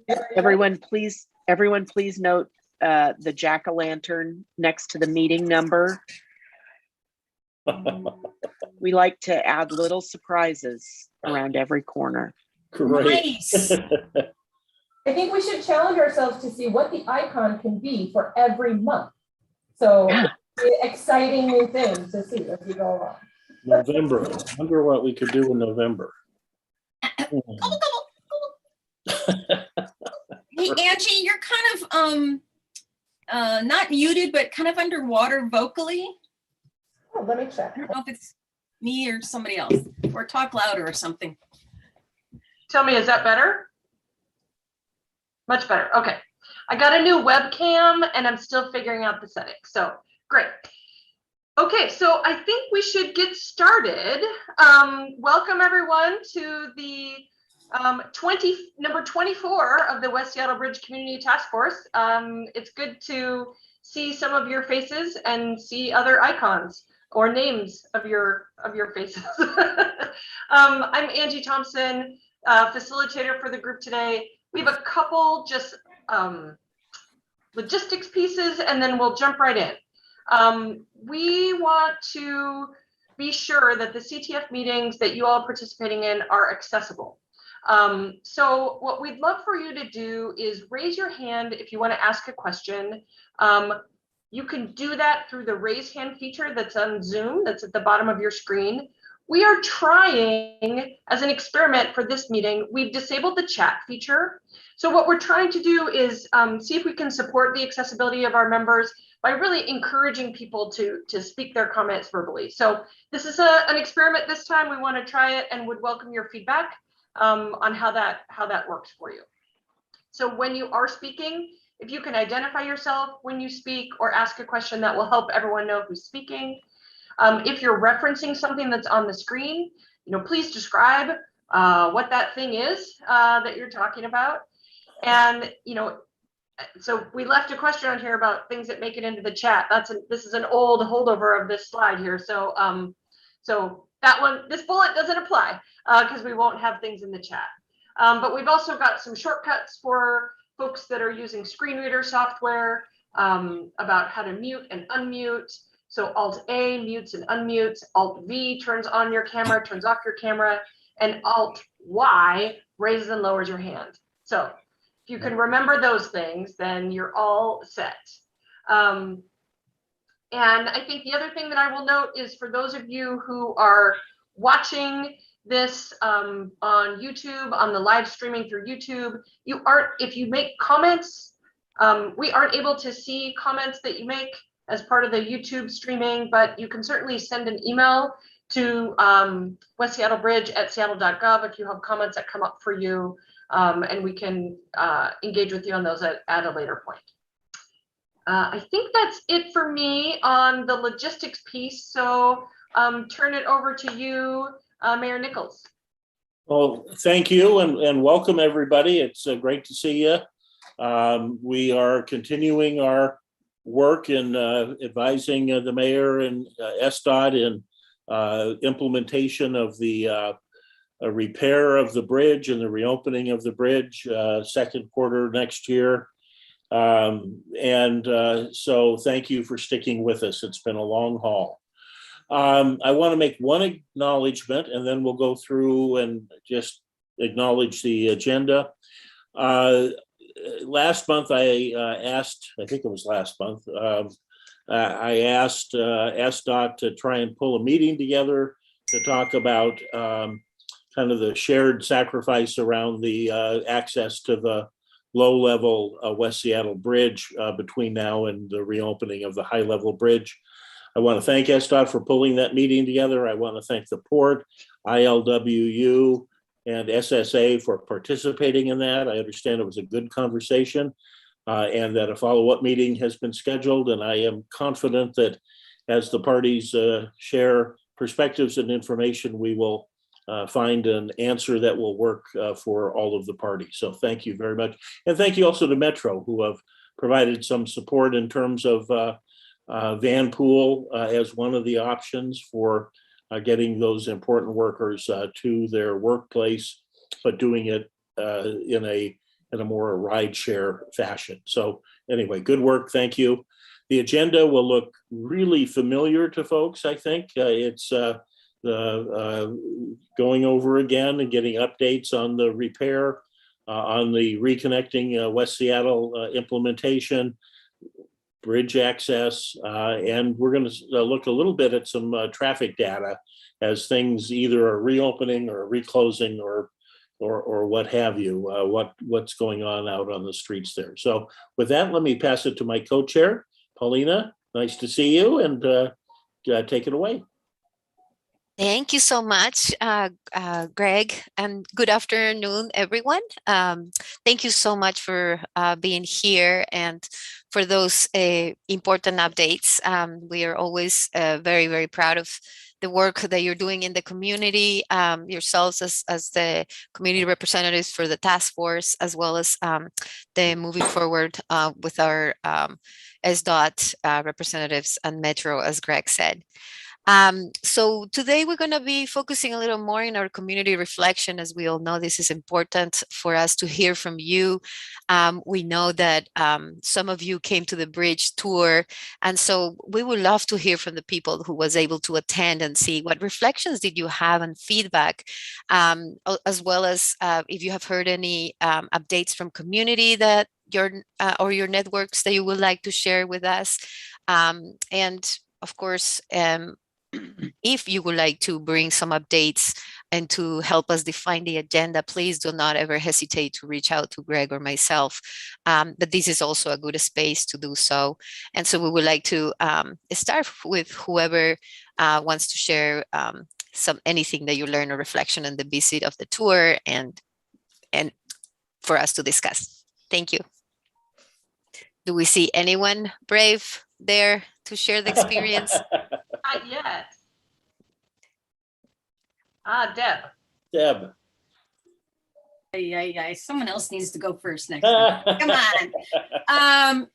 Everyone please note the jack-o'-lantern next to the meeting number. We like to add little surprises around every corner. Great. Nice. I think we should challenge ourselves to see what the icon can be for every month. So exciting new things to see as we go along. November. I wonder what we could do in November. Hey, Angie, you're kind of not muted, but kind of underwater vocally. Oh, let me check. I don't know if it's me or somebody else, or talk louder or something. Tell me, is that better? Much better. Okay. I got a new webcam and I'm still figuring out the settings. So great. Okay, so I think we should get started. Welcome everyone to the number 24 of the West Seattle Bridge Community Task Force. It's good to see some of your faces and see other icons or names of your faces. I'm Angie Thompson, facilitator for the group today. We have a couple just logistics pieces and then we'll jump right in. We want to be sure that the CTF meetings that you all are participating in are accessible. So what we'd love for you to do is raise your hand if you want to ask a question. You can do that through the raise hand feature that's on Zoom, that's at the bottom of your screen. We are trying, as an experiment for this meeting, we've disabled the chat feature. So what we're trying to do is see if we can support the accessibility of our members by really encouraging people to speak their comments verbally. So this is an experiment this time. We want to try it and would welcome your feedback on how that works for you. So when you are speaking, if you can identify yourself when you speak or ask a question, that will help everyone know who's speaking. If you're referencing something that's on the screen, please describe what that thing is that you're talking about. And so we left a question on here about things that make it into the chat. This is an old holdover of this slide here. So so that one, this bullet doesn't apply because we won't have things in the chat. But we've also got some shortcuts for folks that are using screen reader software about how to mute and unmute. So Alt-A mutes and unmutes, Alt-V turns on your camera, turns off your camera, and Alt-Y raises and lowers your hand. So if you can remember those things, then you're all set. And I think the other thing that I will note is for those of you who are watching this on YouTube, on the live streaming through YouTube, if you make comments, we aren't able to see comments that you make as part of the YouTube streaming, but you can certainly send an email to West Seattle Bridge at seattle.gov if you have comments that come up for you, and we can engage with you on those at a later point. I think that's it for me on the logistics piece. So turn it over to you, Mayor Nichols. Well, thank you and welcome everybody. It's great to see you. We are continuing our work in advising the mayor and SDOT in implementation of the repair of the bridge and the reopening of the bridge second quarter next year. So thank you for sticking with us. It's been a long haul. I want to make one acknowledgement and then we'll go through and just acknowledge the agenda. Last month I asked, I think it was last month, I asked SDOT to try and pull a meeting together to talk about kind of the shared sacrifice around the access to the low-level West Seattle Bridge between now and the reopening of the high-level bridge. I want to thank SDOT for pulling that meeting together. I want to thank the Port, ILWU, and SSA for participating in that. I understand it was a good conversation and that a follow-up meeting has been scheduled. And I am confident that as the parties share perspectives and information, we will find an answer that will work for all of the parties. So thank you very much. And thank you also to Metro, who have provided some support in terms of van pool as one of the options for getting those important workers to their workplace, but doing it in a in a more ride share fashion. So anyway, good work. Thank you. The agenda will look really familiar to folks, I think. It's going over again and getting updates on the repair, on the Reconnecting West Seattle implementation, bridge access, and we're going to look a little bit at some traffic data as things either are reopening or reclosing or what have you, what's going on out on the streets there. So with that, let me pass it to my co-chair, Paulina. Nice to see you, and take it away. Thank you so much, Greg, and good afternoon, everyone. Thank you so much for being here and for those important updates. We are always very, very proud of the work that you're doing in the community, yourselves as the community representatives for the task force, as well as the moving forward with our SDOT representatives and Metro, as Greg said. So today we're going to be focusing a little more in our community reflection. As we all know, this is important for us to hear from you. We know that some of you came to the bridge tour, and so we would love to hear from the people who was able to attend and see what reflections did you have and feedback, as well as if you have heard any updates from community that or your networks that you would like to share with us. And of course, if you would like to bring some updates and to help us define the agenda, please do not ever hesitate to reach out to Greg or myself. But this is also a good space to do so. And so we would like to start with whoever wants to share anything that you learn or reflection on the visit of the tour and for us to discuss. Thank you. Do we see anyone brave there to share the experience? Not yet. Deb. Deb. Yeah. Someone else needs to go first next time. Come on.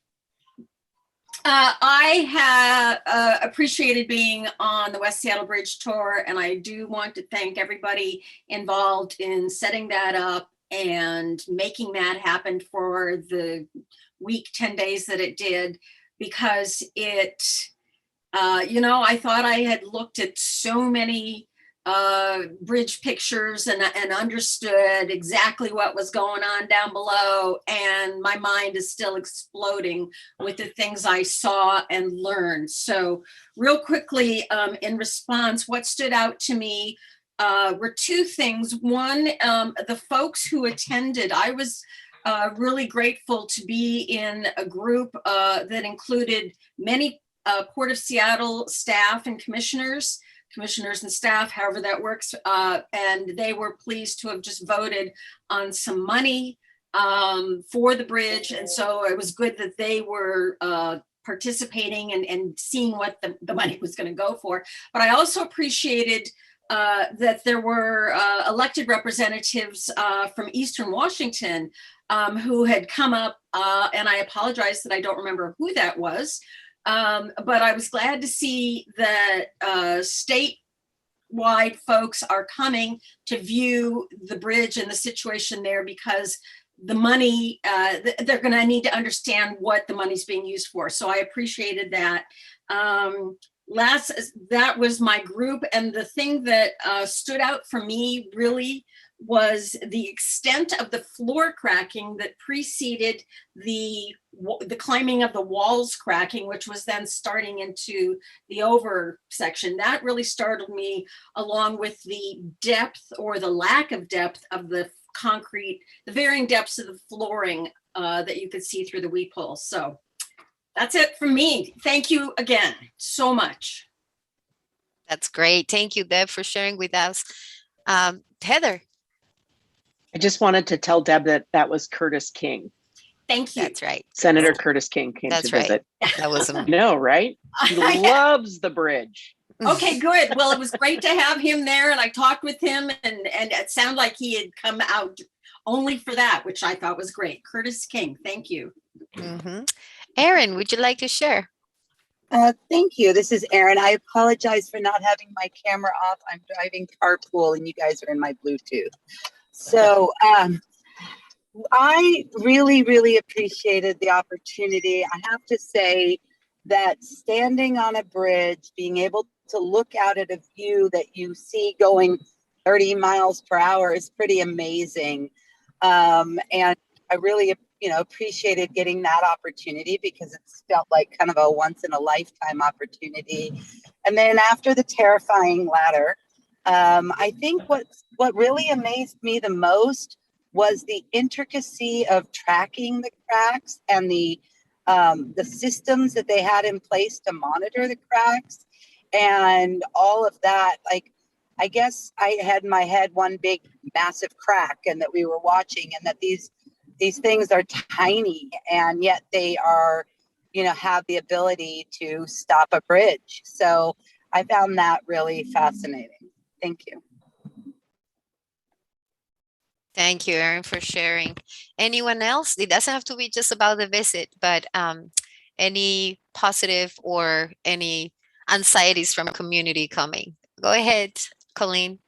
I have appreciated being on the West Seattle Bridge Tour, and I do want to thank everybody involved in setting that up and making that happen for the week, 10 days that it did, because it, I thought I had looked at so many bridge pictures and understood exactly what was going on down below, and my mind is still exploding with the things I saw and learned. So real quickly, in response, what stood out to me were two things. One, the folks who attended, I was really grateful to be in a group that included many Port of Seattle staff and commissioners and staff, however that works. And they were pleased to have just voted on some money for the bridge. And so it was good that they were participating and seeing what the money was going to go for. But I also appreciated that there were elected representatives from Eastern Washington who had come up, and I apologize that I don't remember who that was. But I was glad to see that statewide folks are coming to view the bridge and the situation there, because the money, they're going to need to understand what the money's being used for. So I appreciated that. That was my group. And the thing that stood out for me really was the extent of the floor cracking that preceded the climbing of the walls cracking, which was then starting into the over section. That really startled me, along with the depth or the lack of depth of the concrete, the varying depths of the flooring that you could see through the weep holes. So that's it from me. Thank you again so much. That's great. Thank you, Deb, for sharing with us. Heather. I just wanted to tell Deb that was Curtis King. Thank you. That's right. Senator Curtis King came to visit. That was I know, right? He loves the bridge. Okay, good. Well, it was great to have him there, and I talked with him, and it sounded like he had come out only for that, which I thought was great. Curtis King, thank you. Mm-hmm. Erin, would you like to share? Thank you. This is Erin. I apologize for not having my camera off. I'm driving carpool and you guys are in my Bluetooth. So I really, really appreciated the opportunity. I have to say that standing on a bridge, being able to look out at a view that you see going 30 miles per hour is pretty amazing. And I really, appreciated getting that opportunity because it's felt like kind of a once in a lifetime opportunity. And then after the terrifying ladder, I think what really amazed me the most was the intricacy of tracking the cracks and the systems that they had in place to monitor the cracks and all of that. Like, I guess I had in my head one big massive crack and that we were watching, and that these things are tiny and yet they are, have the ability to stop a bridge. So I found that really fascinating. Thank you. Thank you, Erin, for sharing. Anyone else? It doesn't have to be just about the visit, but any positive or any anxieties from community coming? Go ahead, Colleen,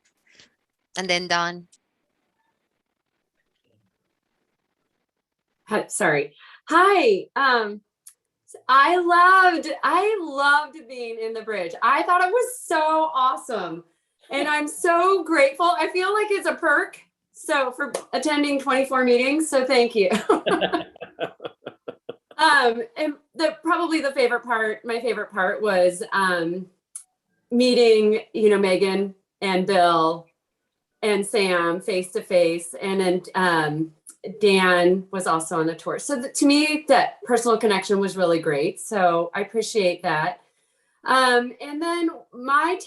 and then Don. Sorry. Hi. I loved being in the bridge. I thought it was so awesome. And I'm so grateful. I feel like it's a perk. So for attending 24 meetings. So thank you. And probably my favorite part was meeting, Megan and Bill and Sam face to face. And then Dan was also on the tour. So to me, that personal connection was really great. So I appreciate that. And then my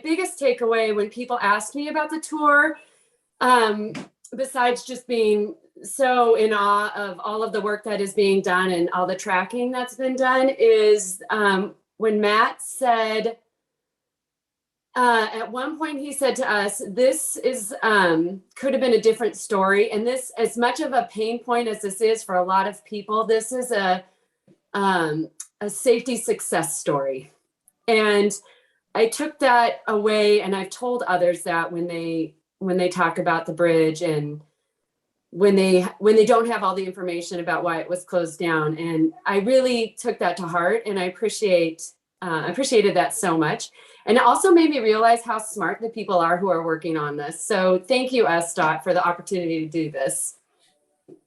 biggest takeaway when people ask me about the tour, besides just being so in awe of all of the work that is being done and all the tracking that's been done, is when Matt said, at one point he said to us, this is could have been a different story. And this, as much of a pain point as this is for a lot of people, this is a safety success story. And I took that away, and I've told others that when they talk about the bridge and when they don't have all the information about why it was closed down. And I really took that to heart, and I appreciated that so much. And it also made me realize how smart the people are who are working on this. So thank you, SDOT, for the opportunity to do this.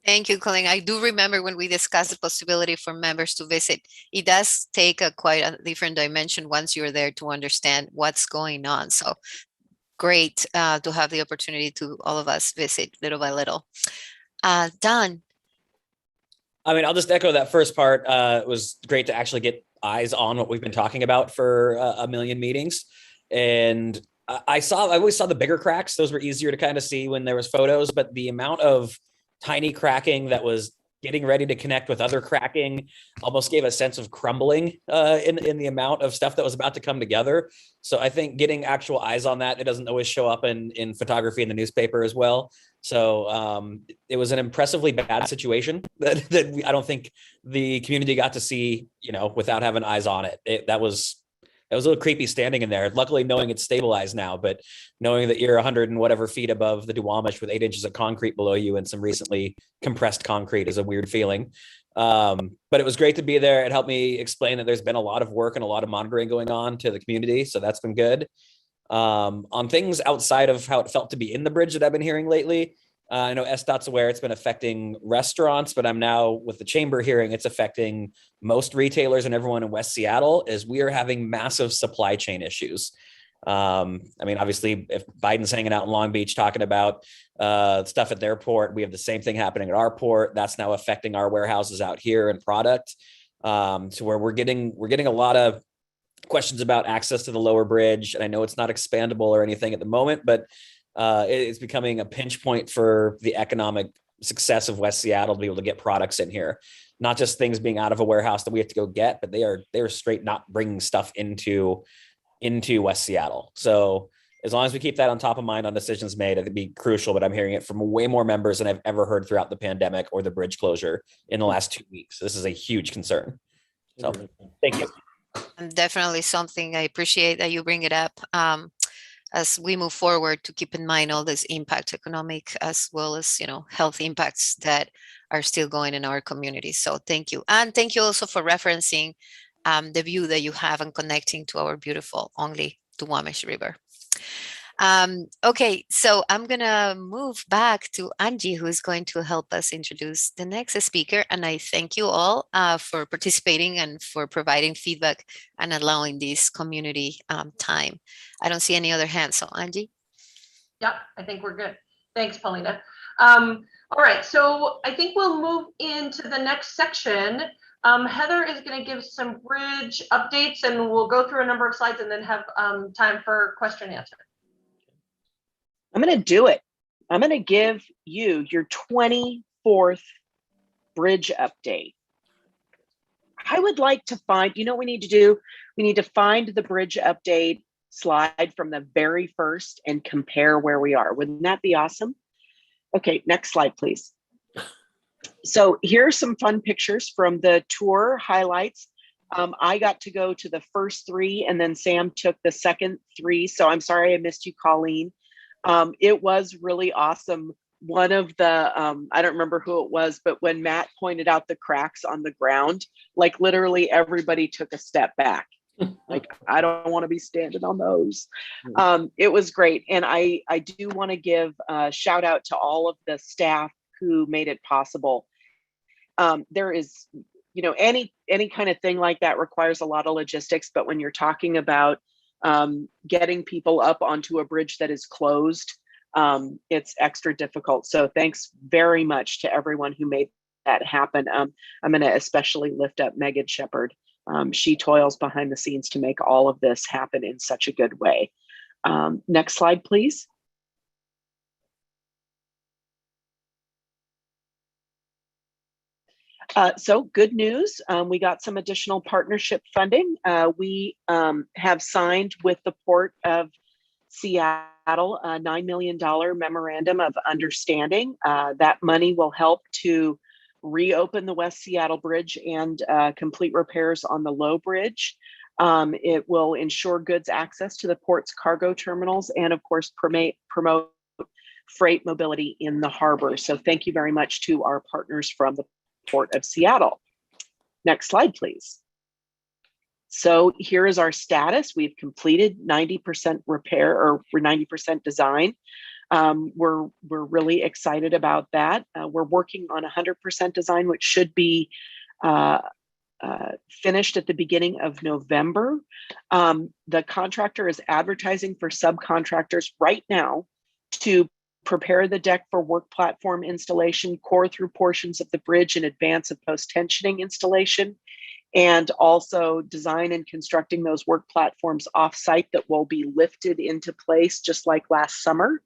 Thank you, Colleen. I do remember when we discussed the possibility for members to visit. It does take quite a different dimension once you're there to understand what's going on. So great to have the opportunity to all of us visit little by little. Don. I mean, I'll just echo that first part. It was great to actually get eyes on what we've been talking about for a million meetings. And I always saw the bigger cracks. Those were easier to kind of see when there was photos, but the amount of tiny cracking that was getting ready to connect with other cracking almost gave a sense of crumbling in the amount of stuff that was about to come together. So I think getting actual eyes on that, it doesn't always show up in photography in the newspaper as well. So it was an impressively bad situation that I don't think the community got to see, without having eyes on it. That was a little creepy standing in there. Luckily, knowing it's stabilized now, but knowing that you're 100 and whatever feet above the Duwamish with 8 inches of concrete below you and some recently compressed concrete is a weird feeling. But it was great to be there. It helped me explain that there's been a lot of work and a lot of monitoring going on to the community. So that's been good. On things outside of how it felt to be in the bridge that I've been hearing lately, I know SDOT's aware it's been affecting restaurants, but I'm now with the chamber hearing it's affecting most retailers and everyone in West Seattle, as we are having massive supply chain issues. I mean, obviously, if Biden's hanging out in Long Beach talking about stuff at their port, we have the same thing happening at our port. That's now affecting our warehouses out here and product. To where we're getting a lot of questions about access to the lower bridge. And I know it's not expandable or anything at the moment, but it's becoming a pinch point for the economic success of West Seattle to be able to get products in here, not just things being out of a warehouse that we have to go get, but they're straight not bringing stuff into West Seattle. So as long as we keep that on top of mind on decisions made, it'd be crucial. But I'm hearing it from way more members than I've ever heard throughout the pandemic or the bridge closure in the last 2 weeks. This is a huge concern. So thank you. Definitely something I appreciate that you bring it up. as we move forward, to keep in mind all this impact, economic as well as, health impacts that are still going in our community. So thank you. And thank you also for referencing the view that you have and connecting to our beautiful Only Duwamish River. Okay, so I'm gonna move back to Angie, who is going to help us introduce the next speaker. And I thank you all for participating and for providing feedback and allowing this community time. I don't see any other hands, so Angie. Yep, I think we're good. Thanks, Paulina. All right, so I think we'll move into the next section. Heather is going to give some bridge updates, and we'll go through a number of slides and then have time for question and answer. I'm going to do it. I'm going to give you your 24th bridge update. I would like to find, you know what we need to do? We need to find the bridge update slide from the very first and compare where we are. Wouldn't that be awesome? Okay, next slide, please. So here's some fun pictures from the tour highlights. I got to go to the first 3, and then Sam took the second 3. So I'm sorry I missed you, Colleen. It was really awesome. One of the, I don't remember who it was, but when Matt pointed out the cracks on the ground, like literally everybody took a step back. Like, I don't want to be standing on those. It was great. And I do want to give a shout out to all of the staff who made it possible. There is, any kind of thing like that requires a lot of logistics, but when you're talking about getting people up onto a bridge that is closed, it's extra difficult. So thanks very much to everyone who made that happen. I'm going to especially lift up Megan Shepard. She toils behind the scenes to make all of this happen in such a good way. Next slide, please. So good news, we got some additional partnership funding. We have signed with the Port of Seattle a $9 million memorandum of understanding. That money will help to reopen the West Seattle Bridge and complete repairs on the Low Bridge. It will ensure goods access to the port's cargo terminals and, of course, promote freight mobility in the harbor. So thank you very much to our partners from the Port of Seattle. Next slide, please. So here is our status. We've completed 90% repair, or 90% design. We're really excited about that. We're working on 100% design, which should be finished at the beginning of November. The contractor is advertising for subcontractors right now to prepare the deck for work platform installation, core through portions of the bridge in advance of post-tensioning installation, and also design and constructing those work platforms off-site that will be lifted into place just like last summer.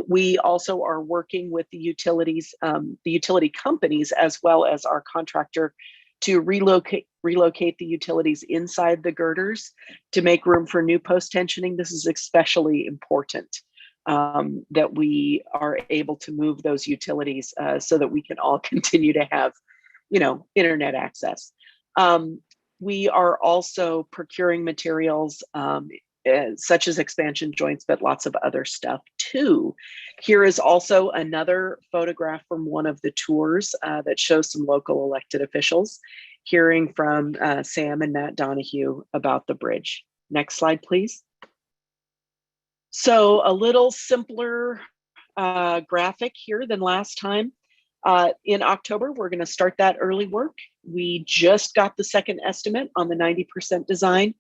We also are working with the utilities, the utility companies, as well as our contractor, to relocate the utilities inside the girders to make room for new post-tensioning. This is especially important, that we are able to move those utilities so that we can all continue to have, internet access. We are also procuring materials such as expansion joints, but lots of other stuff too. Here is also another photograph from one of the tours that shows some local elected officials hearing from Sam and Matt Donahue about the bridge. Next slide, please. So a little simpler graphic here than last time. In October, we're going to start that early work. We just got the second estimate on the 90% design,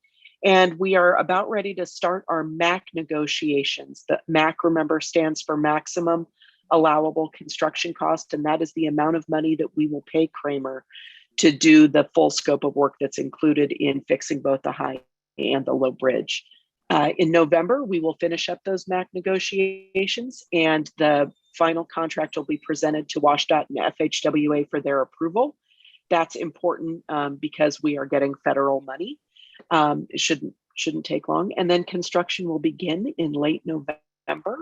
and we are about ready to start our MAC negotiations. The MAC, remember, stands for maximum allowable construction cost, and that is the amount of money that we will pay Kramer to do the full scope of work that's included in fixing both the high and the low bridge. In November, we will finish up those MAC negotiations, and the final contract will be presented to WashDOT and FHWA for their approval. That's important because we are getting federal money. It shouldn't take long. And then construction will begin in late November.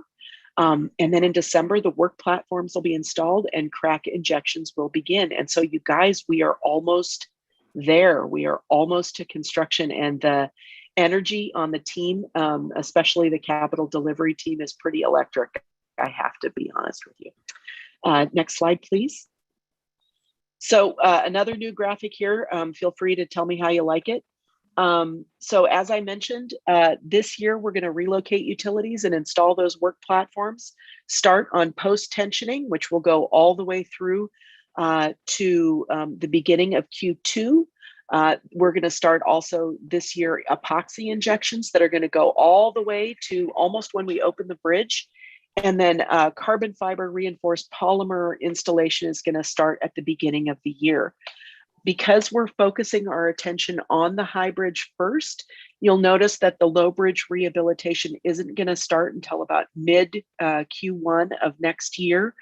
And then in December, the work platforms will be installed and crack injections will begin. And so you guys, we are almost there. We are almost to construction, and the energy on the team, especially the capital delivery team, is pretty electric. I have to be honest with you. Next slide, please. So another new graphic here. Feel free to tell me how you like it. So as I mentioned, this year we're going to relocate utilities and install those work platforms, start on post-tensioning, which will go all the way through to the beginning of Q2. We're going to start also this year epoxy injections that are going to go all the way to almost when we open the bridge. And then carbon fiber reinforced polymer installation is going to start at the beginning of the year. Because we're focusing our attention on the high bridge first, you'll notice that the low bridge rehabilitation isn't going to start until about mid Q1 of next year.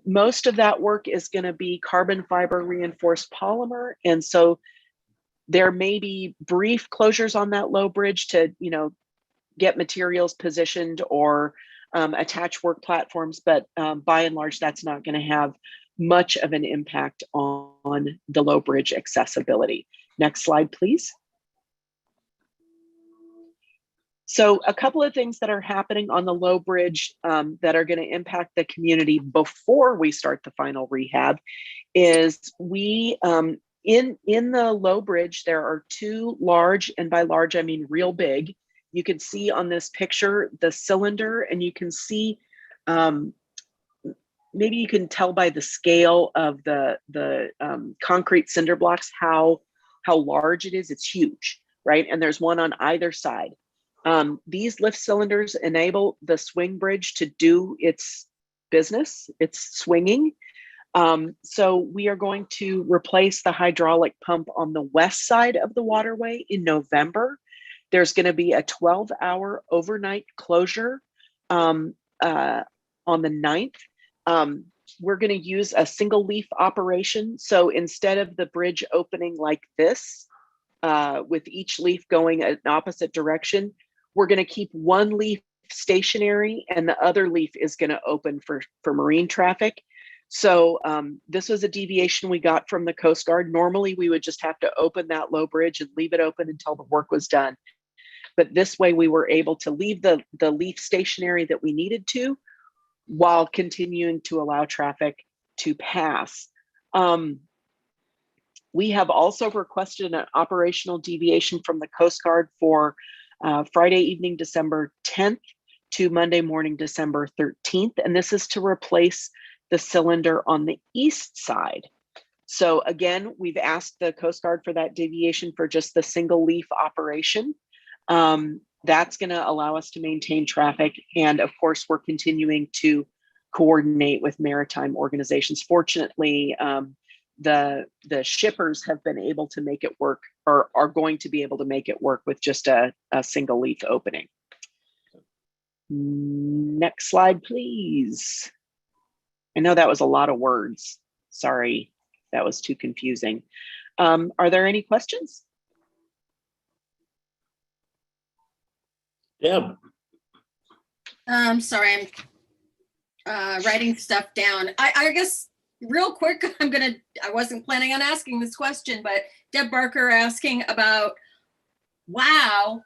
Most of that work is going to be carbon fiber reinforced polymer. And so there may be brief closures on that low bridge to, get materials positioned or attach work platforms, but by and large, that's not going to have much of an impact on the low bridge accessibility. Next slide, please. So a couple of things that are happening on the low bridge that are going to impact the community before we start the final rehab is we, in the low bridge, there are two large, and by large, I mean real big. You can see on this picture the cylinder, and you can see, maybe you can tell by the scale of the concrete cinder blocks how large it is. It's huge, right? And there's one on either side. These lift cylinders enable the swing bridge to do its business, its swinging. So we are going to replace the hydraulic pump on the west side of the waterway in November. There's going to be a 12-hour overnight closure on the 9th. We're going to use a single leaf operation. So instead of the bridge opening like this, with each leaf going an opposite direction, we're going to keep one leaf stationary and the other leaf is going to open for marine traffic. So this was a deviation we got from the Coast Guard. Normally, we would just have to open that low bridge and leave it open until the work was done. But this way, we were able to leave the leaf stationary that we needed to, while continuing to allow traffic to pass. We have also requested an operational deviation from the Coast Guard for Friday evening, December 10th to Monday morning, December 13th. And this is to replace the cylinder on the east side. So again, we've asked the Coast Guard for that deviation for just the single leaf operation. That's going to allow us to maintain traffic. And of course, we're continuing to coordinate with maritime organizations. Fortunately, the shippers have been able to make it work, or are going to be able to make it work with just a single leaf opening. Next slide, please. I know that was a lot of words. Sorry, that was too confusing. Are there any questions? Deb. Sorry, I'm writing stuff down. I guess real quick, I wasn't planning on asking this question, but Deb Barker asking about, wow,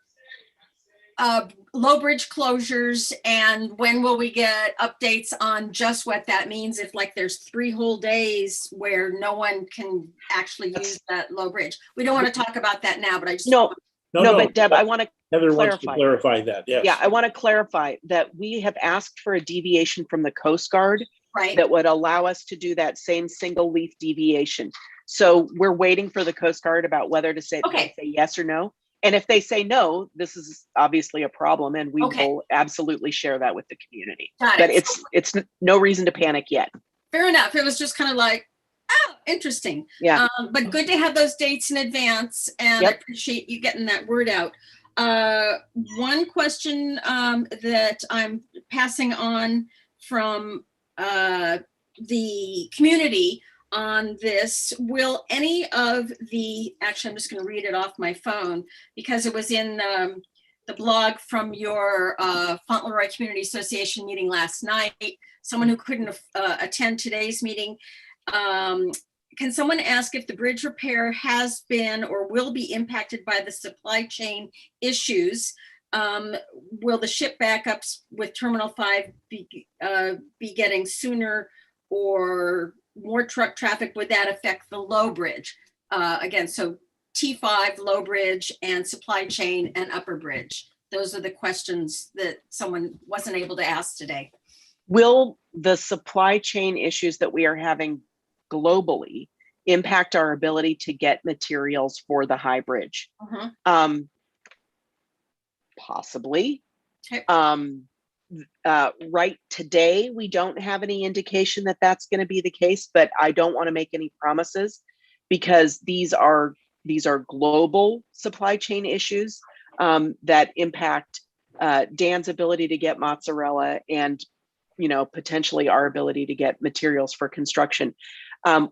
low bridge closures, and when will we get updates on just what that means if like there's 3 whole days where no one can actually use that low bridge. We don't want to talk about that now, but I just No, but Deb, I want to Heather wants to clarify that. Yes. Yeah, I want to clarify that we have asked for a deviation from the Coast Guard, right, that would allow us to do that same single leaf deviation. So we're waiting for the Coast Guard about whether to say, okay, say yes or no. And if they say no, this is obviously a problem, and we will absolutely share that with the community. But it's no reason to panic yet. Fair enough. It was just kind of like, oh, interesting. Yeah. But good to have those dates in advance, and I appreciate you getting that word out. One question that I'm passing on from the community on this, will any of the, actually, I'm just going to read it off my phone because it was in the blog from your Fauntleroy Community Association meeting last night. Someone who couldn't attend today's meeting Can someone ask if the bridge repair has been or will be impacted by the supply chain issues? Will the ship backups with Terminal 5 be getting sooner or more truck traffic? Would that affect the low bridge? Again, so T5, low bridge, and supply chain and upper bridge. Those are the questions that someone wasn't able to ask today. Will the supply chain issues that we are having globally impact our ability to get materials for the high bridge? Possibly. Okay. Right today, we don't have any indication that that's going to be the case, but I don't want to make any promises because these are global supply chain issues that impact Dan's ability to get mozzarella and, potentially our ability to get materials for construction.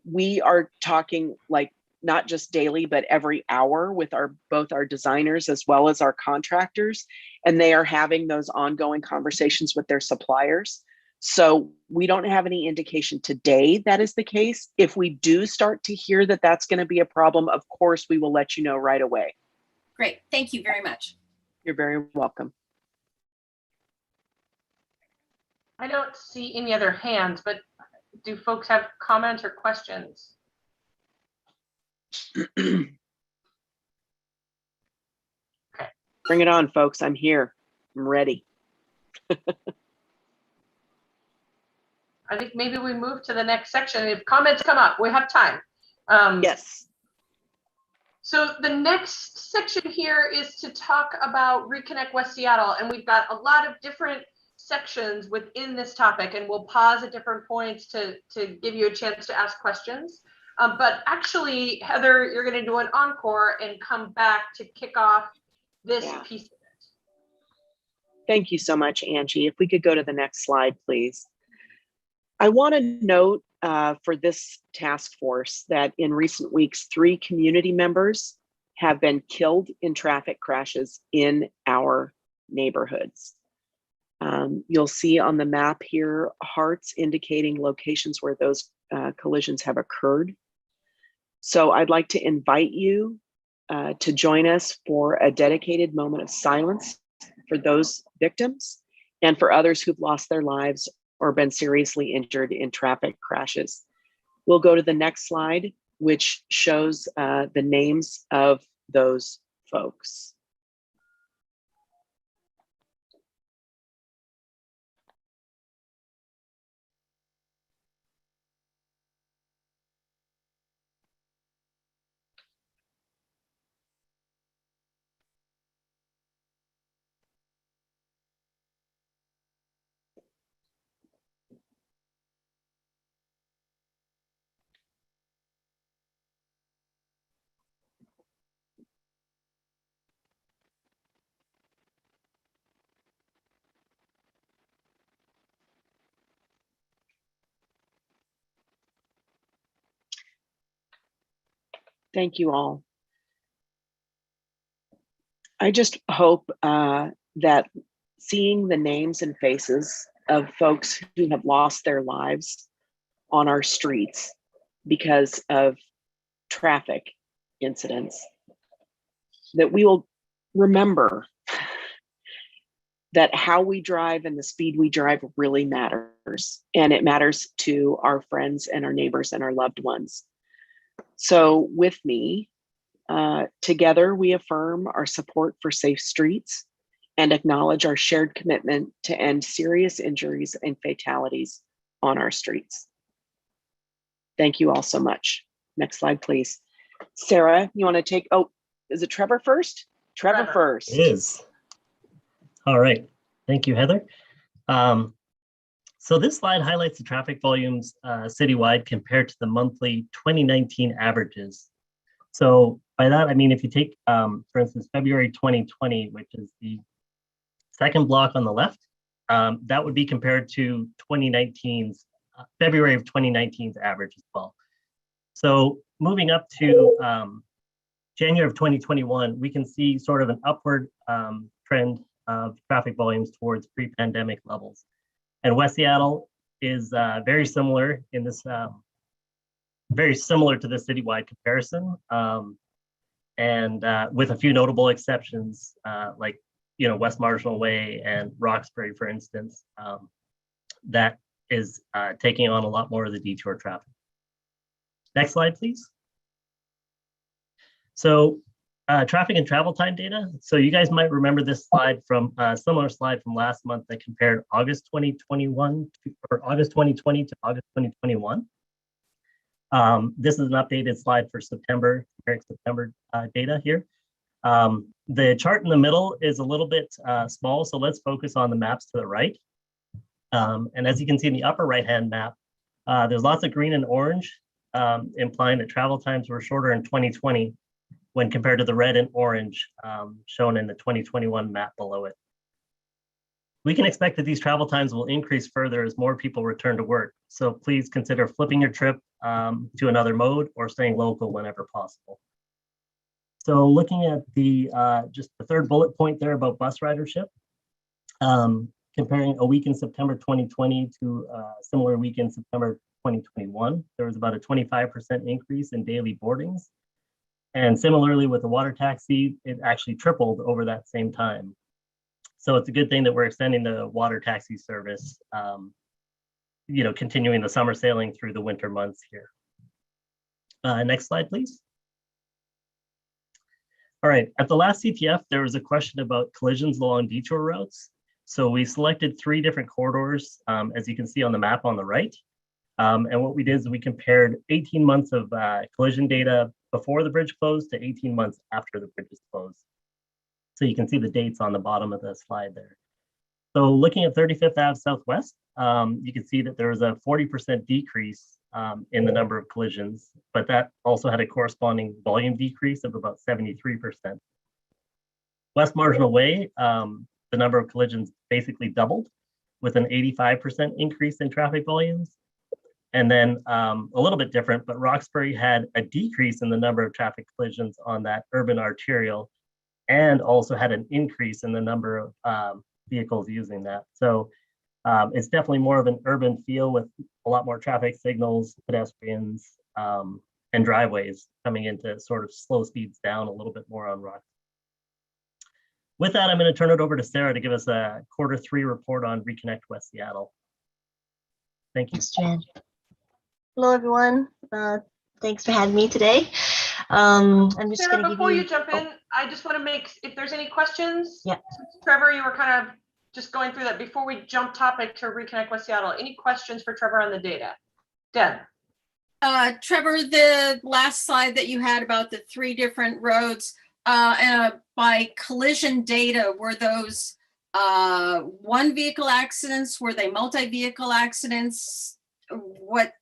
We are talking like not just daily, but every hour with both our designers as well as our contractors, and they are having those ongoing conversations with their suppliers. So we don't have any indication today that is the case. If we do start to hear that that's going to be a problem, of course, we will let you know right away. Great. Thank you very much. You're very welcome. I don't see any other hands, but do folks have comments or questions? Bring it on, folks. I'm here. I'm ready. I think maybe we move to the next section. If comments come up, we have time. Yes. So the next section here is to talk about Reconnect West Seattle, and we've got a lot of different sections within this topic, and we'll pause at different points to give you a chance to ask questions. But actually, Heather, you're going to do an encore and come back to kick off this piece of it. Thank you so much, Angie. If we could go to the next slide, please. I want to note for this task force that in recent weeks, 3 community members have been killed in traffic crashes in our neighborhoods. You'll see on the map here, hearts indicating locations where those collisions have occurred. So I'd like to invite you to join us for a dedicated moment of silence for those victims and for others who've lost their lives or been seriously injured in traffic crashes. We'll go to the next slide, which shows the names of those folks. Thank you all. I just hope that seeing the names and faces of folks who have lost their lives on our streets because of traffic incidents, that we will remember that how we drive and the speed we drive really matters. And it matters to our friends and our neighbors and our loved ones. So with me, together we affirm our support for safe streets and acknowledge our shared commitment to end serious injuries and fatalities on our streets. Thank you all so much. Next slide, please. Sarah, you want to take, is it Trevor first? Trevor first. It is. All right. Thank you, Heather. So this slide highlights the traffic volumes citywide compared to the monthly 2019 averages. So by that, I mean, if you take, for instance, February 2020, which is the second block on the left, that would be compared to 2019's, February of 2019's average as well. So moving up to January of 2021, we can see sort of an upward trend of traffic volumes towards pre-pandemic levels. And West Seattle is very similar in this very similar to the citywide comparison, and with a few notable exceptions, like West Marginal Way and Roxbury, for instance, that is taking on a lot more of the detour traffic. Next slide, please. So traffic and travel time data. So you guys might remember this slide from a similar slide from last month that compared August 2021 or August 2020 to August 2021. This is an updated slide for September, comparing September data here. The chart in the middle is a little bit small, so let's focus on the maps to the right. And as you can see in the upper right-hand map, there's lots of green and orange, implying that travel times were shorter in 2020 when compared to the red and orange shown in the 2021 map below it. We can expect that these travel times will increase further as more people return to work. So please consider flipping your trip to another mode or staying local whenever possible. So looking at the just the third bullet point there about bus ridership, comparing a week in September 2020 to a similar week in September 2021, there was about a 25% increase in daily boardings. And similarly with the water taxi, it actually tripled over that same time. So it's a good thing that we're extending the water taxi service, continuing the summer sailing through the winter months here. Next slide, please. All right, at the last CTF, there was a question about collisions along detour routes. So we selected 3 different corridors, as you can see on the map on the right. And what we did is we compared 18 months of collision data before the bridge closed to 18 months after the bridge is closed. So you can see the dates on the bottom of the slide there. So looking at 35th Ave Southwest, you can see that there was a 40% decrease in the number of collisions, but that also had a corresponding volume decrease of about 73%. West Marginal Way, the number of collisions basically doubled with an 85% increase in traffic volumes. And then a little bit different, but Roxbury had a decrease in the number of traffic collisions on that urban arterial and also had an increase in the number of vehicles using that. So it's definitely more of an urban feel with a lot more traffic signals, pedestrians, and driveways coming into sort of slow speeds down a little bit more on Roxbury. With that, I'm going to turn it over to Sarah to give us a Q3 report on Reconnect West Seattle. Thank you. Thanks, Jen. Hello, everyone. Thanks for having me today. I'm just Sarah, going to before give you. you jump in, I just want to make, if there's any questions. Yeah. Trevor, you were kind of just going through that before we jump topic to Reconnect West Seattle. Any questions for Trevor on the data? Deb. Trevor, the last slide that you had about the 3 different roads, by collision data, were those one vehicle accidents? Were they multi-vehicle accidents? What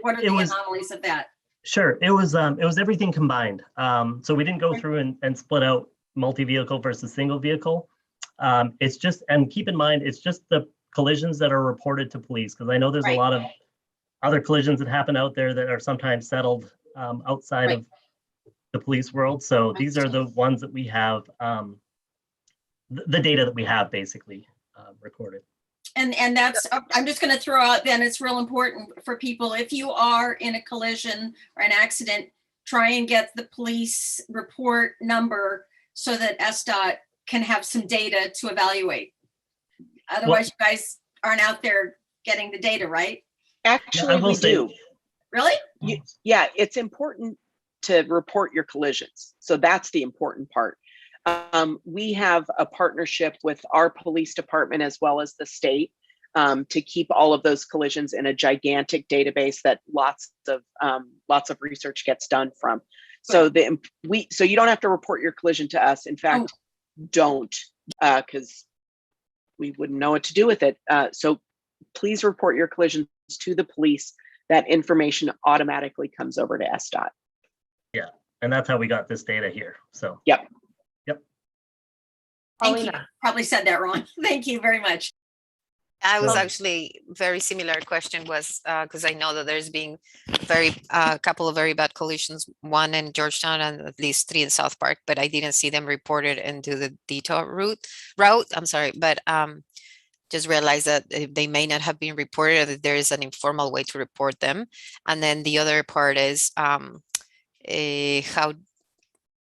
are the anomalies of that? Sure, it was everything combined. So we didn't go through and split out multi-vehicle versus single vehicle. It's just, and keep in mind, it's just the collisions that are reported to police, because I know there's a lot of other collisions that happen out there that are sometimes settled outside of the police world. So these are the ones that we have, the data that we have basically recorded. And that's, I'm just going to throw out then, it's real important for people, if you are in a collision or an accident, try and get the police report number so that SDOT can have some data to evaluate. Otherwise, you guys aren't out there getting the data, right? Actually, we do. Really? Yeah, it's important to report your collisions. So that's the important part. We have a partnership with our police department as well as the state to keep all of those collisions in a gigantic database that lots of research gets done from. So so you don't have to report your collision to us. In fact, don't, because we wouldn't know what to do with it. So please report your collisions to the police. That information automatically comes over to SDOT. Yeah, and that's how we got this data here. So yep. Thank you. Probably said that wrong. Thank you very much. I was actually very similar question was because I know that there's been a couple of very bad collisions, one in Georgetown and at least 3 in South Park, but I didn't see them reported into the detour route. I'm sorry, but just realize that they may not have been reported, or that there is an informal way to report them. And then the other part is how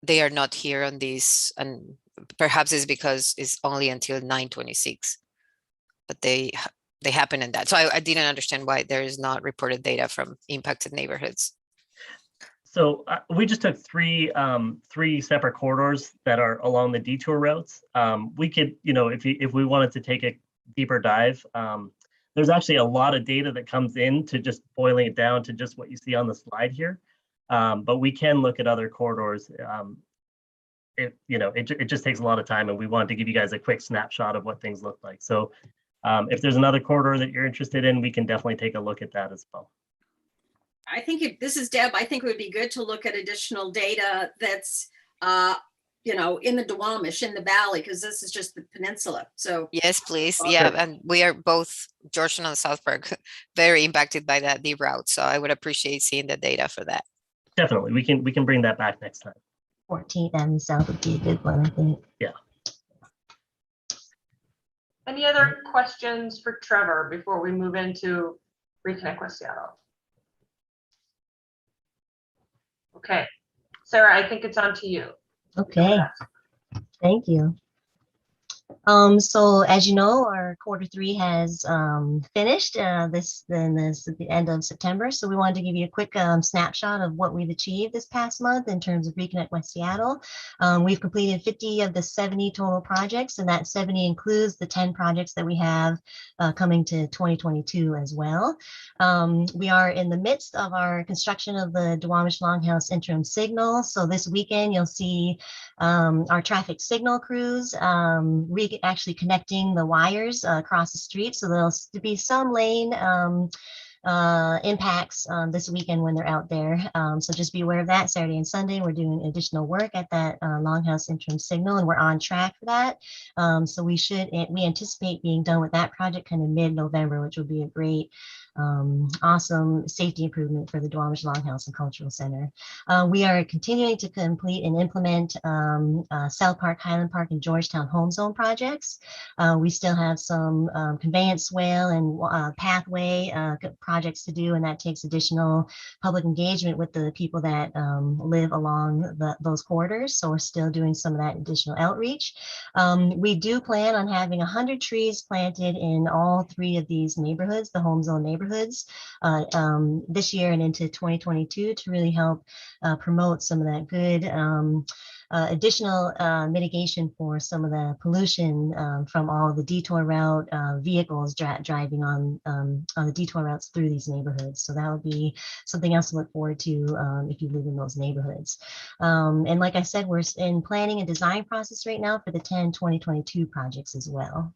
they are not here on this, and perhaps it's because it's only until 9/26, but they happen in that. So I didn't understand why there is not reported data from impacted neighborhoods. So we just took three separate corridors that are along the detour routes. We could, if we wanted to take a deeper dive, there's actually a lot of data that comes in to just boiling it down to just what you see on the slide here. But we can look at other corridors. It just takes a lot of time, and we wanted to give you guys a quick snapshot of what things look like. So if there's another corridor that you're interested in, we can definitely take a look at that as well. I think this is Deb. I think it would be good to look at additional data that's, in the Duwamish, in the valley, because this is just the peninsula. So yes, please. Yeah, and we are both, Georgetown and South Park, very impacted by that deep route. So I would appreciate seeing the data for that. Definitely, we can bring that back next time. 14th Avenue South would be a good one, I think. Yeah. Any other questions for Trevor before we move into Reconnect West Seattle? Okay, Sarah, I think it's on to you. Okay, thank you. So as you know, our Q3 has finished this at the end of September. So we wanted to give you a quick snapshot of what we've achieved this past month in terms of Reconnect West Seattle. We've completed 50 of the 70 total projects, and that 70 includes the 10 projects that we have coming to 2022 as well. We are in the midst of our construction of the Duwamish Longhouse interim signal. So this weekend, you'll see our traffic signal crews actually connecting the wires across the street. So there'll be some lane impacts this weekend when they're out there. So just be aware of that. Saturday and Sunday, we're doing additional work at that Longhouse interim signal, and we're on track for that. So we anticipate being done with that project kind of mid-November, which will be a great awesome safety improvement for the Duwamish Longhouse and Cultural Center. We are continuing to complete and implement South Park, Highland Park, and Georgetown home zone projects. We still have some conveyance swale and pathway projects to do, and that takes additional public engagement with the people that live along those corridors. So we're still doing some of that additional outreach. We do plan on having 100 trees planted in all 3 of these neighborhoods, the home zone neighborhoods, this year and into 2022 to really help promote some of that good additional mitigation for some of the pollution from all the detour route vehicles driving on the detour routes through these neighborhoods. So that would be something else to look forward to if you live in those neighborhoods. And like I said, we're in planning and design process right now for the 10 2022 projects as well.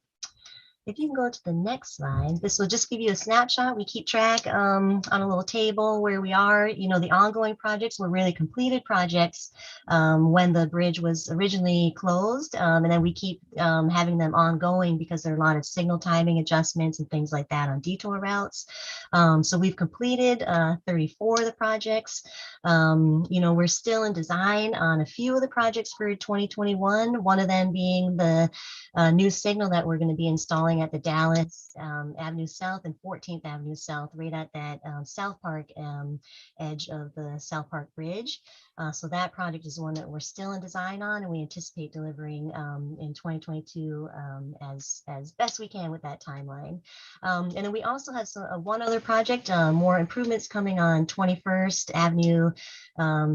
If you can go to the next slide, this will just give you a snapshot. We keep track on a little table where we are. The ongoing projects were really completed projects when the bridge was originally closed. And then we keep having them ongoing because there are a lot of signal timing adjustments and things like that on detour routes. So we've completed 34 of the projects. We're still in design on a few of the projects for 2021, one of them being the new signal that we're going to be installing at the Dallas Avenue South and 14th Avenue South, right at that South Park edge of the South Park Bridge. So that project is one that we're still in design on, and we anticipate delivering in 2022 as best we can with that timeline. And then we also have one other project, more improvements coming on 21st Avenue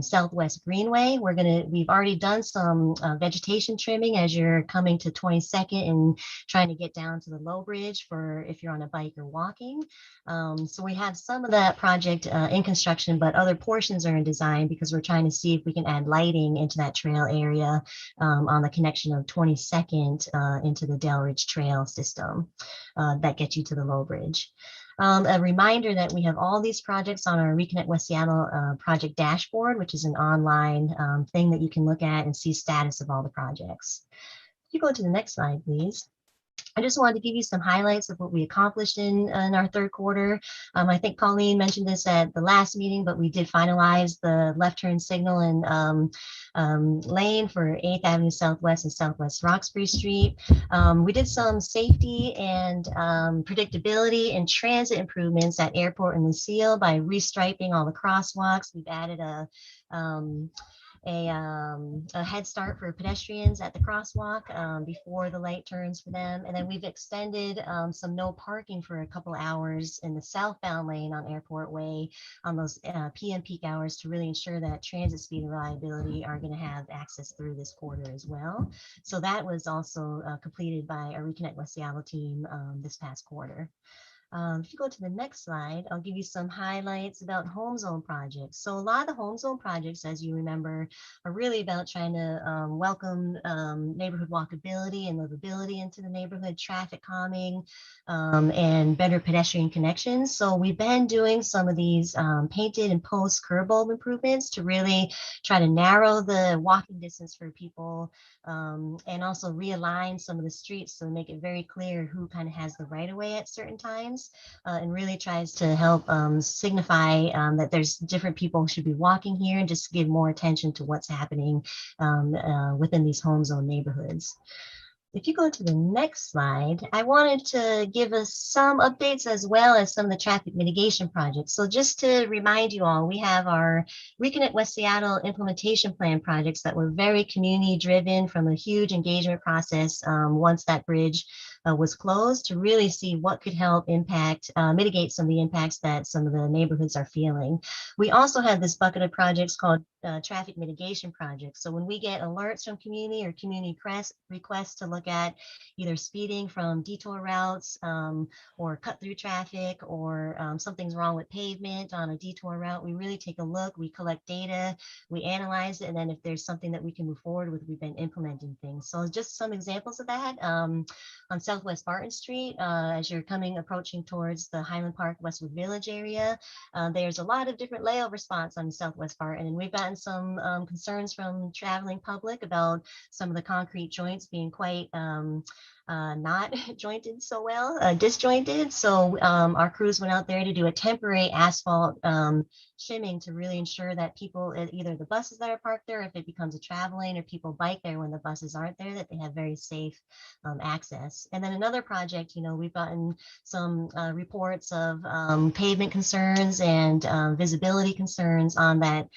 Southwest Greenway. We've already done some vegetation trimming as you're coming to 22nd and trying to get down to the low bridge for if you're on a bike or walking. So we have some of that project in construction, but other portions are in design because we're trying to see if we can add lighting into that trail area on the connection of 22nd into the Dell Ridge Trail system that gets you to the low bridge. A reminder that we have all these projects on our Reconnect West Seattle project dashboard, which is an online thing that you can look at and see status of all the projects. If you go to the next slide, please. I just wanted to give you some highlights of what we accomplished in our third quarter. I think Colleen mentioned this at the last meeting, but we did finalize the left turn signal and lane for 8th Avenue Southwest and Southwest Roxbury Street. We did some safety and predictability and transit improvements at Airport and Lucille by restriping all the crosswalks. We've added a head start for pedestrians at the crosswalk before the light turns for them. And then we've extended some no parking for a couple hours in the southbound lane on Airport Way on those PM peak hours to really ensure that transit speed and reliability are going to have access through this quarter as well. So that was also completed by our Reconnect West Seattle team this past quarter. If you go to the next slide, I'll give you some highlights about home zone projects. So a lot of the home zone projects, as you remember, are really about trying to welcome neighborhood walkability and livability into the neighborhood, traffic calming, and better pedestrian connections. So we've been doing some of these painted and post curb bulb improvements to really try to narrow the walking distance for people and also realign some of the streets to make it very clear who kind of has the right of way at certain times. And really tries to help signify that there's different people who should be walking here and just give more attention to what's happening within these home zone neighborhoods. If you go to the next slide, I wanted to give us some updates as well as some of the traffic mitigation projects. So just to remind you all, we have our Reconnect West Seattle implementation plan projects that were very community driven from a huge engagement process once that bridge was closed to really see what could help mitigate some of the impacts that some of the neighborhoods are feeling. We also have this bucket of projects called traffic mitigation projects. So when we get alerts from community or community requests to look at either speeding from detour routes or cut through traffic or something's wrong with pavement on a detour route, we really take a look, we collect data, we analyze it, and then if there's something that we can move forward with, we've been implementing things. So just some examples of that. On Southwest Barton Street, as you're approaching towards the Highland Park Westwood Village area, there's a lot of different layover spots on Southwest Barton, and we've gotten some concerns from traveling public about some of the concrete joints being quite not jointed so well, disjointed. So our crews went out there to do a temporary asphalt shimming to really ensure that people, either the buses that are parked there, if it becomes a travel lane, or people bike there when the buses aren't there, that they have very safe access. And then another project, we've gotten some reports of pavement concerns and visibility concerns on that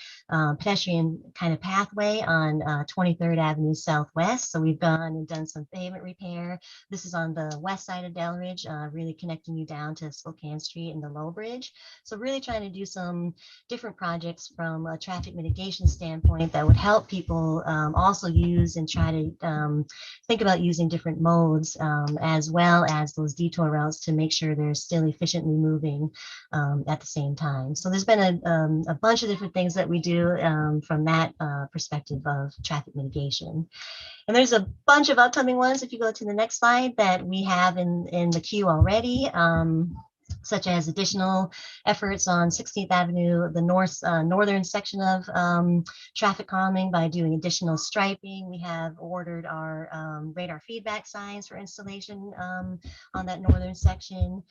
pedestrian kind of pathway on 23rd Avenue Southwest. So we've gone and done some pavement repair. This is on the west side of Delridge, really connecting you down to Spokane Street and the Low Bridge. So really trying to do some different projects from a traffic mitigation standpoint that would help people also use and try to think about using different modes as well as those detour routes to make sure they're still efficiently moving at the same time. So there's been a bunch of different things that we do from that perspective of traffic mitigation. And there's a bunch of upcoming ones, if you go to the next slide, that we have in the queue already, such as additional efforts on 16th Avenue, the northern section of traffic calming by doing additional striping. We have ordered our radar feedback signs for installation on that northern section.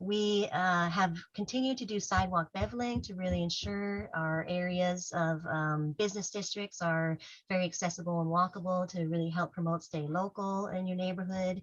We have continued to do sidewalk beveling to really ensure our areas of business districts are very accessible and walkable to really help promote stay local in your neighborhood.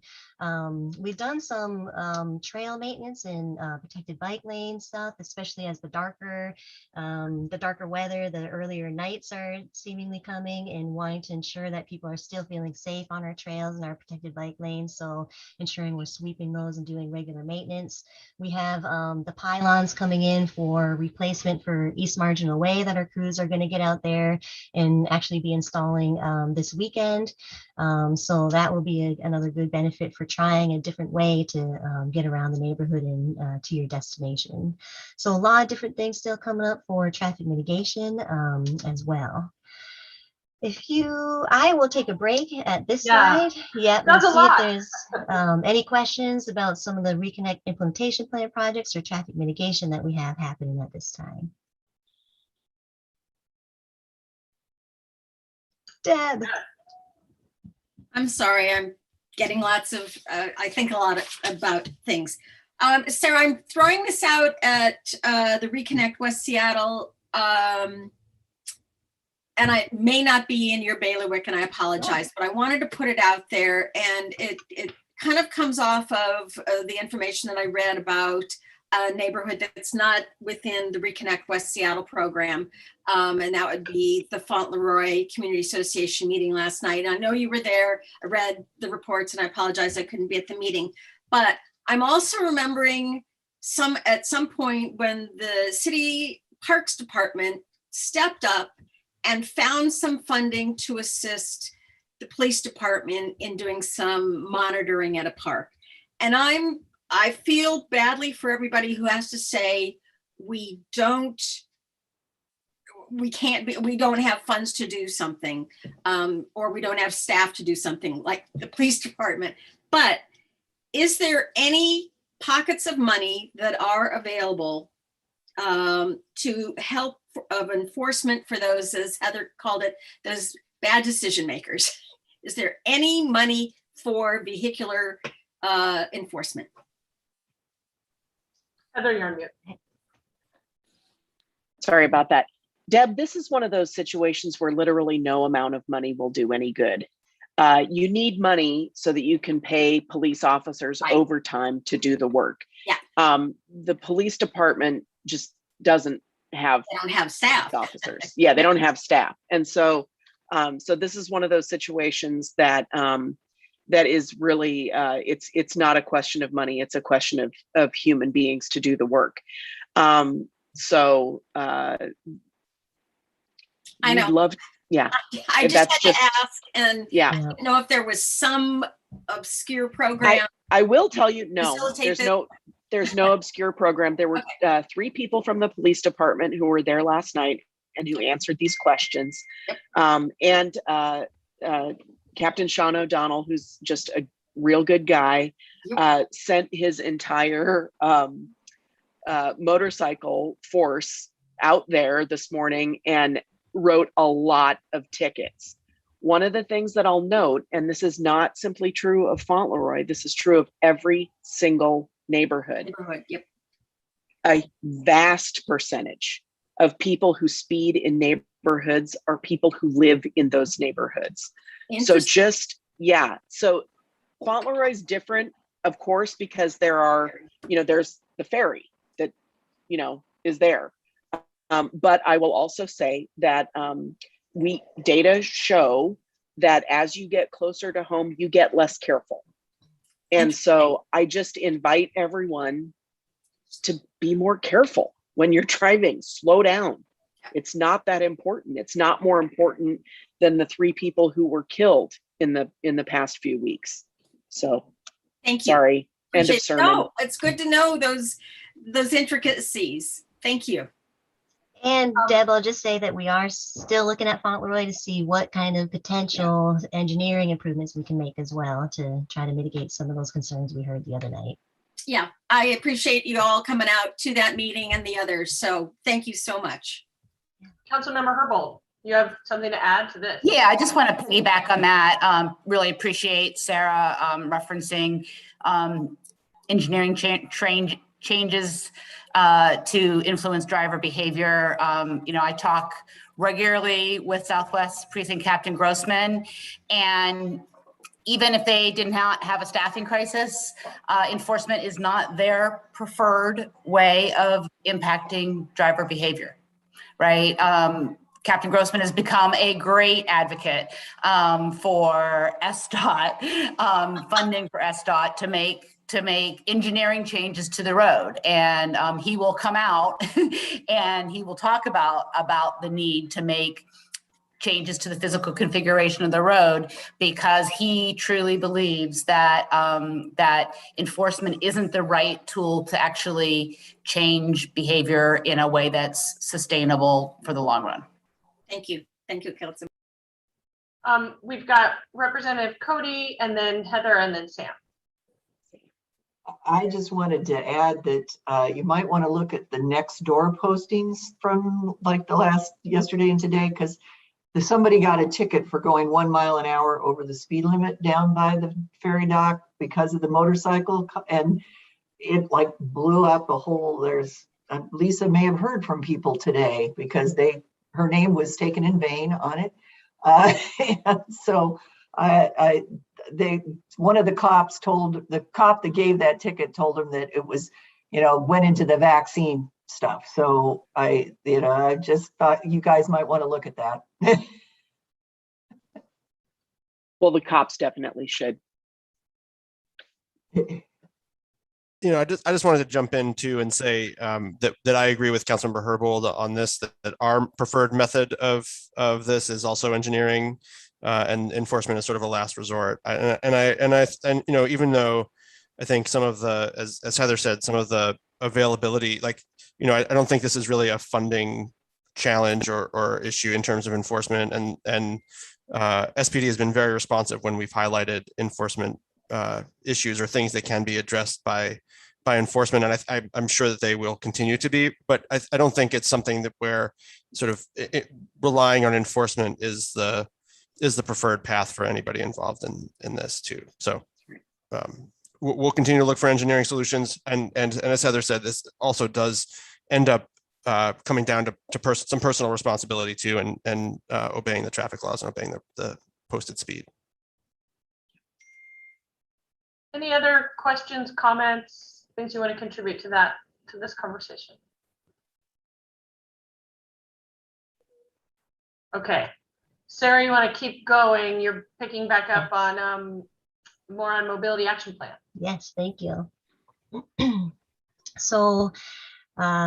We've done some trail maintenance and protected bike lane stuff, especially as the darker weather, the earlier nights are seemingly coming, and wanting to ensure that people are still feeling safe on our trails and our protected bike lanes. So ensuring we're sweeping those and doing regular maintenance. We have the pylons coming in for replacement for East Marginal Way that our crews are going to get out there and actually be installing this weekend. So that will be another good benefit for trying a different way to get around the neighborhood and to your destination. So a lot of different things still coming up for traffic mitigation as well. I will take a break at this slide. Yeah, and see if there's any questions about some of the Reconnect implementation plan projects or traffic mitigation that we have happening at this time. Deb. I'm sorry, I'm getting lots of, I think a lot about things. Sarah, I'm throwing this out at the Reconnect West Seattle, and I may not be in your bailiwick, and I apologize, but I wanted to put it out there, and it kind of comes off of the information that I read about a neighborhood that's not within the Reconnect West Seattle program, and that would be the Fauntleroy Community Association meeting last night. I know you were there. I read the reports, and I apologize I couldn't be at the meeting, but I'm also remembering at some point when the city parks department stepped up and found some funding to assist the police department in doing some monitoring at a park. And I feel badly for everybody who has to say, we don't have funds to do something, or we don't have staff to do something like the police department. But is there any pockets of money that are available to help of enforcement for those, as Heather called it, those bad decision makers? Is there any money for vehicular enforcement? Heather, you're on mute. Sorry about that. Deb, this is one of those situations where literally no amount of money will do any good. You need money so that you can pay police officers overtime to do the work. Yeah. The police department just doesn't have. They don't have staff. Officers. Yeah, they don't have staff, and so this is one of those situations that that is really it's not a question of money. It's a question of human beings to do the work. I know. I just had to ask, and I didn't know if there was some obscure program. I will tell you, no, there's no obscure program. There were 3 people from the police department who were there last night and who answered these questions. And Captain Sean O'Donnell, who's just a real good guy, sent his entire motorcycle force out there this morning and wrote a lot of tickets. One of the things that I'll note, and this is not simply true of Fauntleroy, this is true of every single neighborhood. Yep. A vast percentage of people who speed in neighborhoods are people who live in those neighborhoods. So so Fauntleroy is different, of course, because there's the ferry that, is there. But I will also say that data show that as you get closer to home, you get less careful. And so I just invite everyone to be more careful when you're driving. Slow down. It's not that important. It's not more important than the 3 people who were killed in the past few weeks. So thank you. Sorry. End of sermon. No, it's good to know those intricacies. Thank you. And Deb, I'll just say that we are still looking at Fauntleroy to see what kind of potential engineering improvements we can make as well to try to mitigate some of those concerns we heard the other night. Yeah, I appreciate you all coming out to that meeting and the others. So thank you so much. Councilmember Herbold, you have something to add to this? Yeah, I just want to piggyback on that. Really appreciate Sarah referencing engineering changes to influence driver behavior. I talk regularly with Southwest Precinct Captain Grossman, and even if they did not have a staffing crisis, enforcement is not their preferred way of impacting driver behavior, right? Captain Grossman has become a great advocate for SDOT, funding for SDOT to make engineering changes to the road. And he will come out and he will talk about the need to make changes to the physical configuration of the road, because he truly believes that that enforcement isn't the right tool to actually change behavior in a way that's sustainable for the long run. Thank you. Thank you, Councilman. We've got Representative Cody, and then Heather, and then Sam. I just wanted to add that you might want to look at the next door postings from like yesterday and today, because somebody got a ticket for going 1 mile an hour over the speed limit down by the ferry dock because of the motorcycle, and it like blew up a whole, Lisa may have heard from people today because her name was taken in vain on it. And so one of the cops told the cop that gave that ticket, told him that it was, went into the vaccine stuff. So I just thought you guys might want to look at that. Well, the cops definitely should. I just wanted to jump in too and say that I agree with Councilmember Herbold on this, that our preferred method of this is also engineering, and enforcement is sort of a last resort. And even though I think some of the, as Heather said, some of the availability, like, I don't think this is really a funding challenge or issue in terms of enforcement, and SPD has been very responsive when we've highlighted enforcement issues or things that can be addressed by enforcement, and I'm sure that they will continue to be. But I don't think it's something that we're sort of relying on enforcement is the preferred path for anybody involved in this too. So we'll continue to look for engineering solutions, and as Heather said, this also does end up coming down to some personal responsibility too, and obeying the traffic laws and obeying the posted speed. Any other questions, comments, things you want to contribute to this conversation? Okay, Sarah, you want to keep going? You're picking back up on more on mobility action plan. Yes, thank you. So, there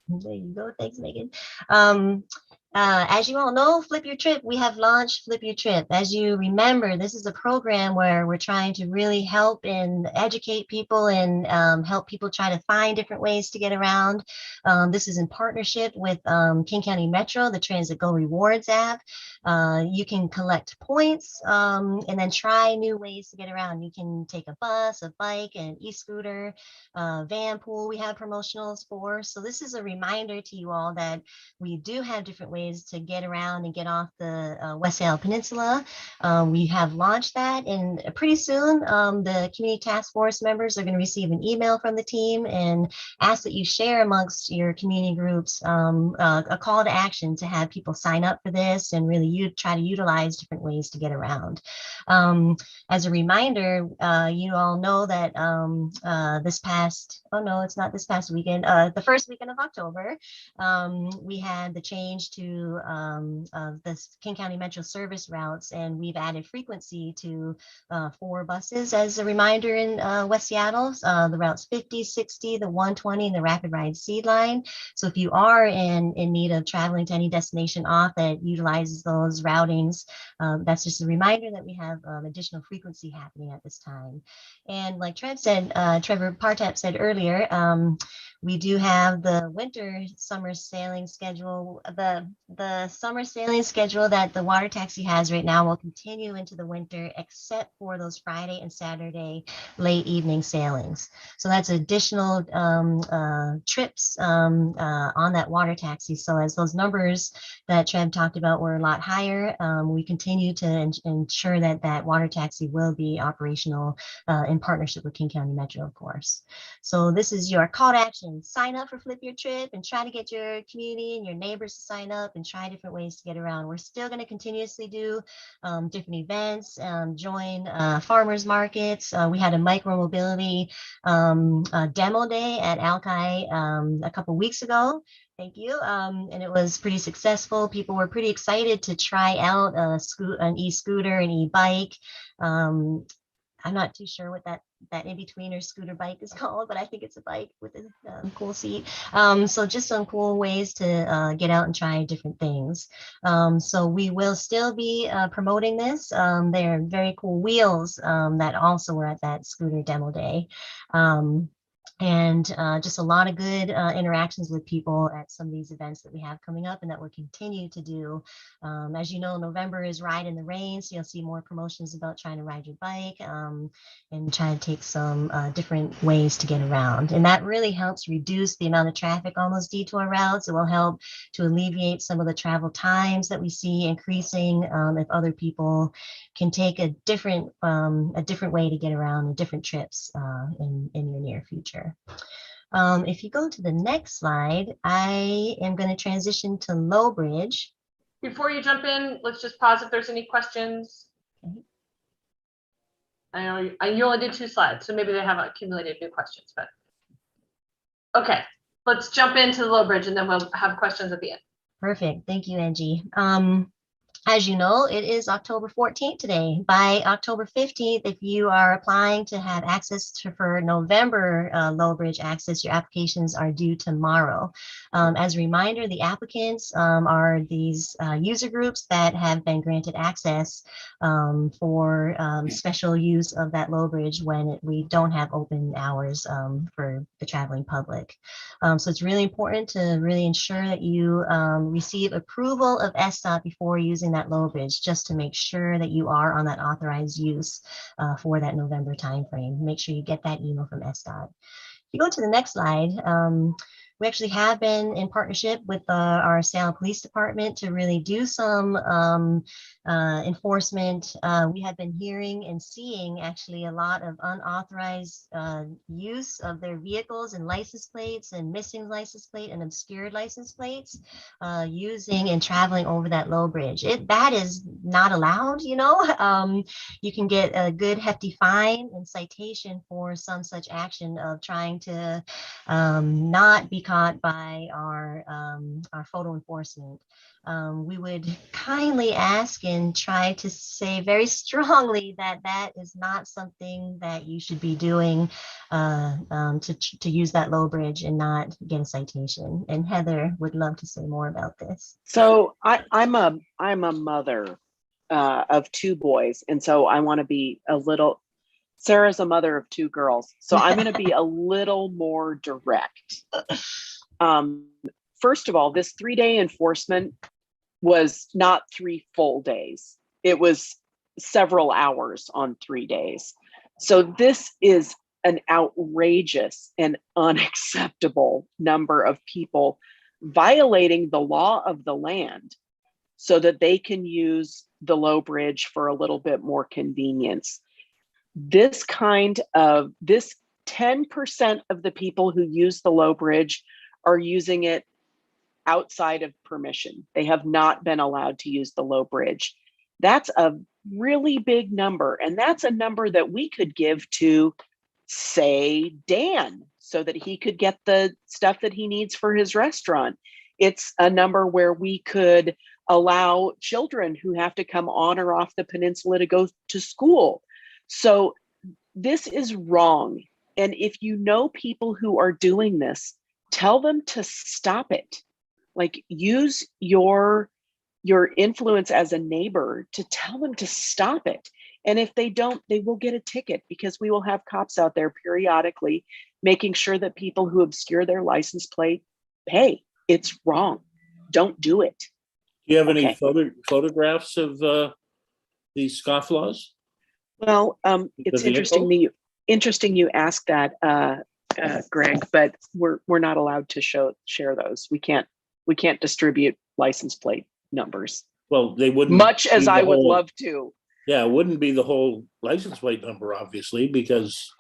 you go. Thanks, Megan. As you all know, Flip Your Trip, we have launched Flip Your Trip. As you remember, this is a program where we're trying to really help and educate people and help people try to find different ways to get around. This is in partnership with King County Metro, the Transit Go Rewards app. You can collect points and then try new ways to get around. You can take a bus, a bike, an e-scooter, van pool we have promotionals for. So this is a reminder to you all that we do have different ways to get around and get off the West Seattle Peninsula. We have launched that, and pretty soon the community task force members are going to receive an email from the team and ask that you share amongst your community groups a call to action to have people sign up for this and really try to utilize different ways to get around. As a reminder, you all know that this past weekend, the first weekend of October, we had the change to the King County Metro service routes, and we've added frequency to 4 buses as a reminder in West Seattle, the routes 50, 60, the 120, and the Rapid Ride Seed Line. So if you are in need of traveling to any destination off that utilizes those routings, that's just a reminder that we have additional frequency happening at this time. And like Trevor Partap said earlier, we do have the summer sailing schedule. The summer sailing schedule that the water taxi has right now will continue into the winter, except for those Friday and Saturday late evening sailings. So that's additional trips on that water taxi. So as those numbers that Trev talked about were a lot higher, we continue to ensure that that water taxi will be operational in partnership with King County Metro, of course. So this is your call to action. Sign up for Flip Your Trip and try to get your community and your neighbors to sign up and try different ways to get around. We're still going to continuously do different events, join farmers markets. We had a micro mobility demo day at Alki a couple weeks ago. Thank you. And it was pretty successful. People were pretty excited to try out an e-scooter, an e-bike. I'm not too sure what that in-betweener scooter bike is called, but I think it's a bike with a cool seat. So just some cool ways to get out and try different things. So we will still be promoting this. They're very cool wheels that also were at that scooter demo day. and just a lot of good interactions with people at some of these events that we have coming up and that we'll continue to do. As you know, November is Ride in the Rain, so you'll see more promotions about trying to ride your bike and try to take some different ways to get around. And that really helps reduce the amount of traffic on those detour routes. It will help to alleviate some of the travel times that we see increasing if other people can take a different way to get around and different trips in your near future. If you go to the next slide, I am going to transition to Low Bridge. Before you jump in, let's just pause if there's any questions. Okay. I know you only did 2 slides, so maybe they haven't accumulated new questions, but okay, let's jump into the Low Bridge and then we'll have questions at the end. Perfect. Thank you, Angie. As you know, it is October 14th today. By October 15th, if you are applying to have access for November Low Bridge access, your applications are due tomorrow. As a reminder, the applicants are these user groups that have been granted access for special use of that Low Bridge when we don't have open hours for the traveling public. So it's really important to really ensure that you receive approval of SDOT before using that Low Bridge, just to make sure that you are on that authorized use for that November timeframe. Make sure you get that email from SDOT. If you go to the next slide, we actually have been in partnership with our Salem Police Department to really do some enforcement. We have been hearing and seeing actually a lot of unauthorized use of their vehicles and license plates and missing license plate and obscured license plates using and traveling over that Low Bridge. That is not allowed, you know. You can get a good hefty fine and citation for some such action of trying to not be caught by our photo enforcement. We would kindly ask and try to say very strongly that that is not something that you should be doing to use that Low Bridge and not get a citation. And Heather would love to say more about this. So I'm a mother of 2 boys, and so I want to be a little. Sarah's a mother of 2 girls, so I'm going to be a little more direct. First of all, this 3-day enforcement was not 3 full days. It was several hours on 3 days. So this is an outrageous and unacceptable number of people violating the law of the land so that they can use the Low Bridge for a little bit more convenience. This 10% of the people who use the Low Bridge are using it outside of permission. They have not been allowed to use the Low Bridge. That's a really big number. And that's a number that we could give to, say, Dan, so that he could get the stuff that he needs for his restaurant. It's a number where we could allow children who have to come on or off the peninsula to go to school. So this is wrong. And if you know people who are doing this, tell them to stop it. Like, use your influence as a neighbor to tell them to stop it. And if they don't, they will get a ticket, because we will have cops out there periodically making sure that people who obscure their license plate pay. It's wrong. Don't do it. Do you have any photographs of these scofflaws? Well, it's interesting you ask that, Greg, but we're not allowed to share those. We can't distribute license plate numbers. Well, they wouldn't. Much as I would love to. Yeah, it wouldn't be the whole license plate number, obviously, because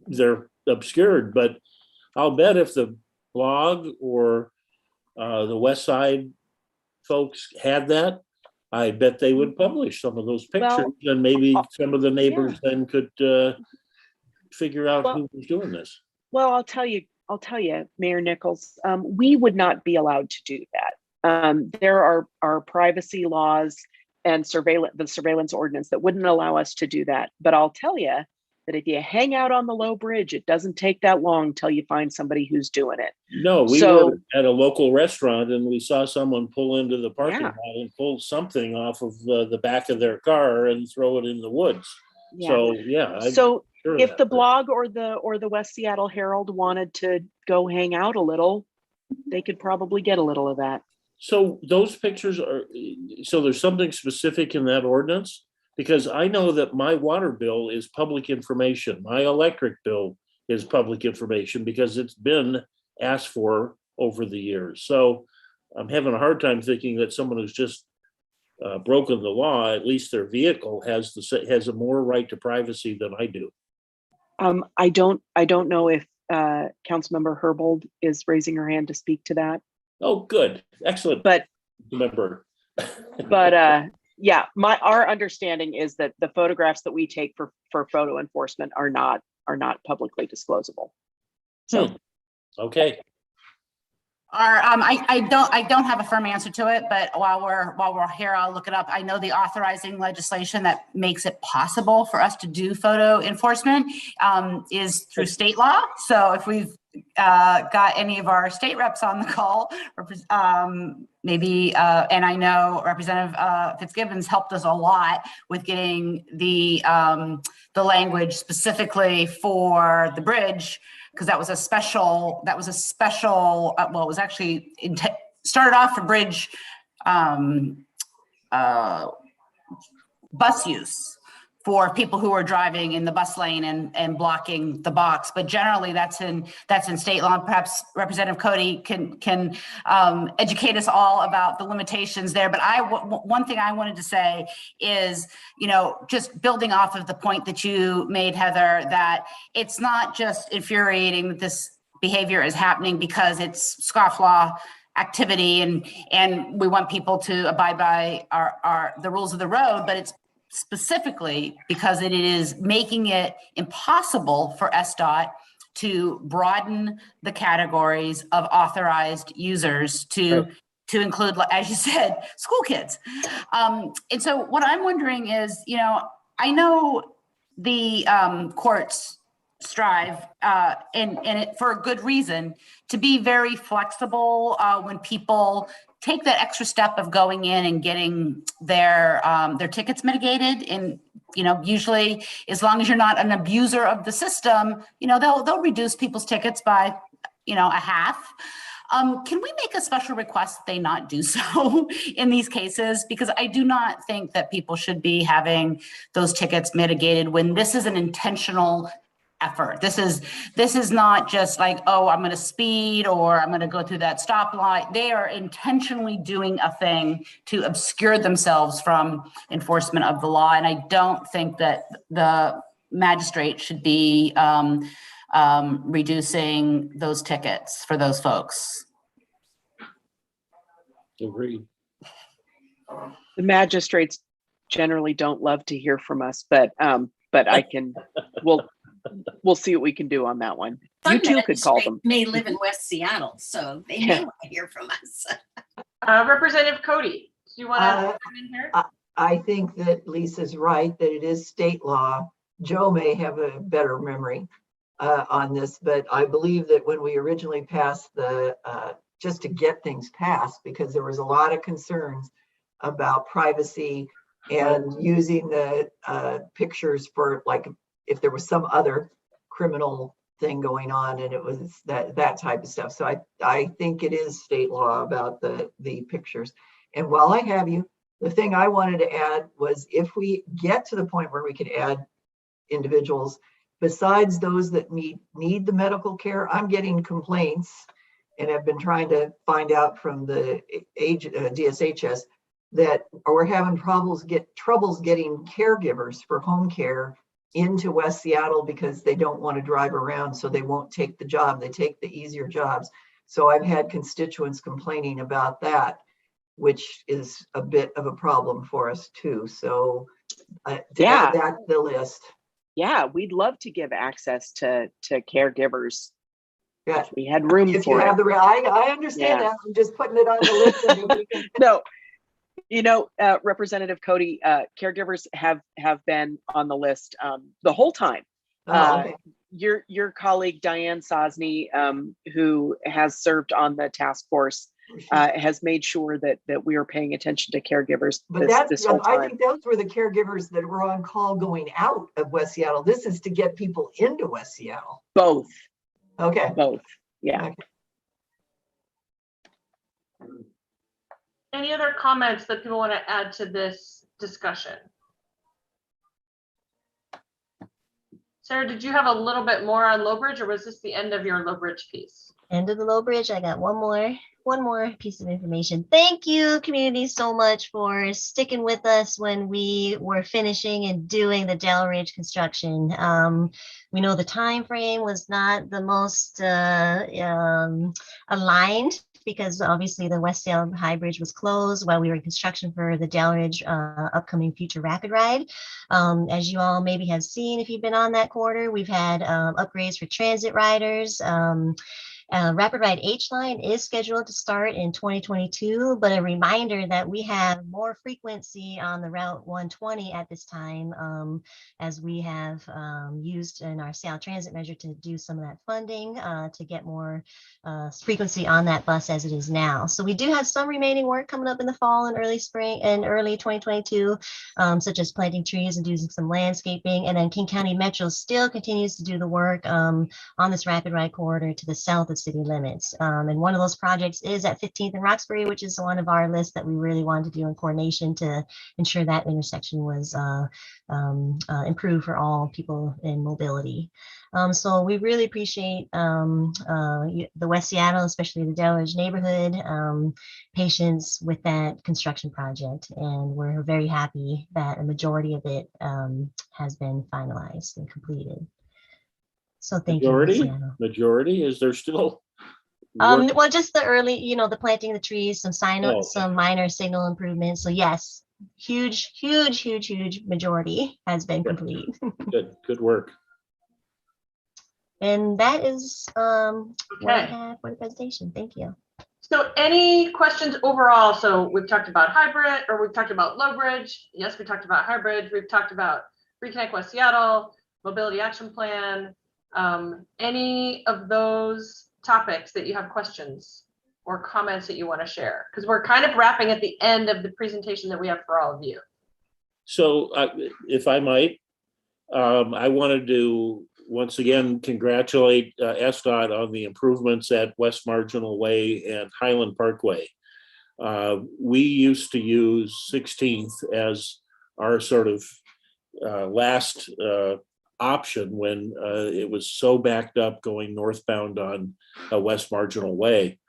they're obscured. But I'll bet if the blog or the West Side folks had that, I bet they would publish some of those pictures, and maybe some of the neighbors then could figure out who was doing this. Well, I'll tell you, Mayor Nichols, we would not be allowed to do that. There are privacy laws and the surveillance ordinance that wouldn't allow us to do that. But I'll tell you that if you hang out on the Low Bridge, it doesn't take that long till you find somebody who's doing it. No, we were at a local restaurant and we saw someone pull into the parking lot and pull something off of the back of their car and throw it in the woods. Yeah. So yeah. Sure if that, the but- blog or the West Seattle Herald wanted to go hang out a little, they could probably get a little of that. So those pictures are, so there's something specific in that ordinance? Because I know that my water bill is public information. My electric bill is public information because it's been asked for over the years. So I'm having a hard time thinking that someone who's just broken the law, at least their vehicle has a more right to privacy than I do. I don't know if Councilmember Herbold is raising her hand to speak to that. Oh, good, excellent. But Remember. Yeah, our understanding is that the photographs that we take for photo enforcement are not publicly disclosable. So Okay. I don't have a firm answer to it, but while we're here, I'll look it up. I know the authorizing legislation that makes it possible for us to do photo enforcement is through state law. So if we've got any of our state reps on the call, maybe, and I know Representative Fitzgibbons helped us a lot with getting the language specifically for the bridge, because that was a special, well, it was actually started off for bridge bus use for people who are driving in the bus lane and blocking the box. But generally that's in state law. Perhaps Representative Cody can educate us all about the limitations there. But one thing I wanted to say is, just building off of the point that you made, Heather, that it's not just infuriating that this behavior is happening because it's scofflaw activity and we want people to abide by the rules of the road, but it's specifically because it is making it impossible for SDOT to broaden the categories of authorized users to include, as you said, school kids. And so what I'm wondering is, I know the courts strive and it for a good reason to be very flexible when people take that extra step of going in and getting their tickets mitigated. And usually, as long as you're not an abuser of the system, they'll reduce people's tickets by a half. Can we make a special request that they not do so in these cases? Because I do not think that people should be having those tickets mitigated when this is an intentional effort. This is not just like, oh, I'm going to speed or I'm going to go through that stoplight. They are intentionally doing a thing to obscure themselves from enforcement of the law. And I don't think that the magistrate should be reducing those tickets for those folks. Agreed. the magistrates generally don't love to hear from us, but we'll see what we can do on that one. You too could call them. May live in West Seattle, so they may want to hear from us. Representative Cody, do you want to come in here? I think that Lisa's right, that it is state law. Joe may have a better memory on this, but I believe that when we originally passed just to get things passed, because there was a lot of concerns about privacy and using the pictures for, like, if there was some other criminal thing going on, and it was that type of stuff. So I think it is state law about the pictures. And while I have you, the thing I wanted to add was, if we get to the point where we can add individuals besides those that need the medical care, I'm getting complaints, and I've been trying to find out from the DSHS that we're having troubles getting caregivers for home care into West Seattle because they don't want to drive around, so they won't take the job. They take the easier jobs. So I've had constituents complaining about that, which is a bit of a problem for us too. So add that to the list. Yeah, we'd love to give access to caregivers. Yeah, if we had room if for you it. have I understand that. I'm just putting it on the list. And if we can... No, Representative Cody, caregivers have been on the list the whole time. Okay. Your colleague Diane Sosney, who has served on the task force, has made sure that we are paying attention to caregivers But this whole I time. think those were the caregivers that were on call going out of West Seattle. This is to get people into West Seattle. Both. Okay. Both. Yeah. Okay. Any other comments that people want to add to this discussion? Sarah, did you have a little bit more on Low Bridge, or was this the end of your Low Bridge piece? End of the Low Bridge. I got one more piece of information. Thank you, community, so much for sticking with us when we were finishing and doing the Dell Ridge construction. We know the time frame was not the most aligned, because obviously the West Seattle High Bridge was closed while we were in construction for the Dell Ridge upcoming future rapid ride. As you all maybe have seen, if you've been on that corridor, we've had upgrades for transit riders. Rapid Ride H line is scheduled to start in 2022, but a reminder that we have more frequency on the Route 120 at this time, as we have used in our Seattle Transit measure to do some of that funding to get more frequency on that bus as it is now. So we do have some remaining work coming up in the fall and early spring and early 2022, such as planting trees and doing some landscaping. And then King County Metro still continues to do the work on this rapid ride corridor to the south of city limits. And one of those projects is at 15th and Roxbury, which is one of our lists that we really wanted to do in coordination to ensure that intersection was improved for all people in mobility. So we really appreciate the West Seattle, especially the Dell Ridge neighborhood, patience with that construction project. And we're very happy that a majority of it has been finalized and completed. So thank you, West Seattle. Majority? Is there still work? Well, just the early, the planting the trees, some minor signal improvements. So yes, huge majority has been complete. Good work. And that is what I have for the presentation. Thank you. So any questions overall? So we've talked about hybrid, or we've talked about Low Bridge. Yes, we talked about hybrid. We've talked about Reconnect West Seattle, Mobility Action Plan. Any of those topics that you have questions or comments that you want to share? Because we're kind of wrapping at the end of the presentation that we have for all of you. So if I might, I wanted to once again congratulate SDOT on the improvements at West Marginal Way and Highland Parkway. We used to use 16th as our sort of last option when it was so backed up going northbound on West Marginal Way.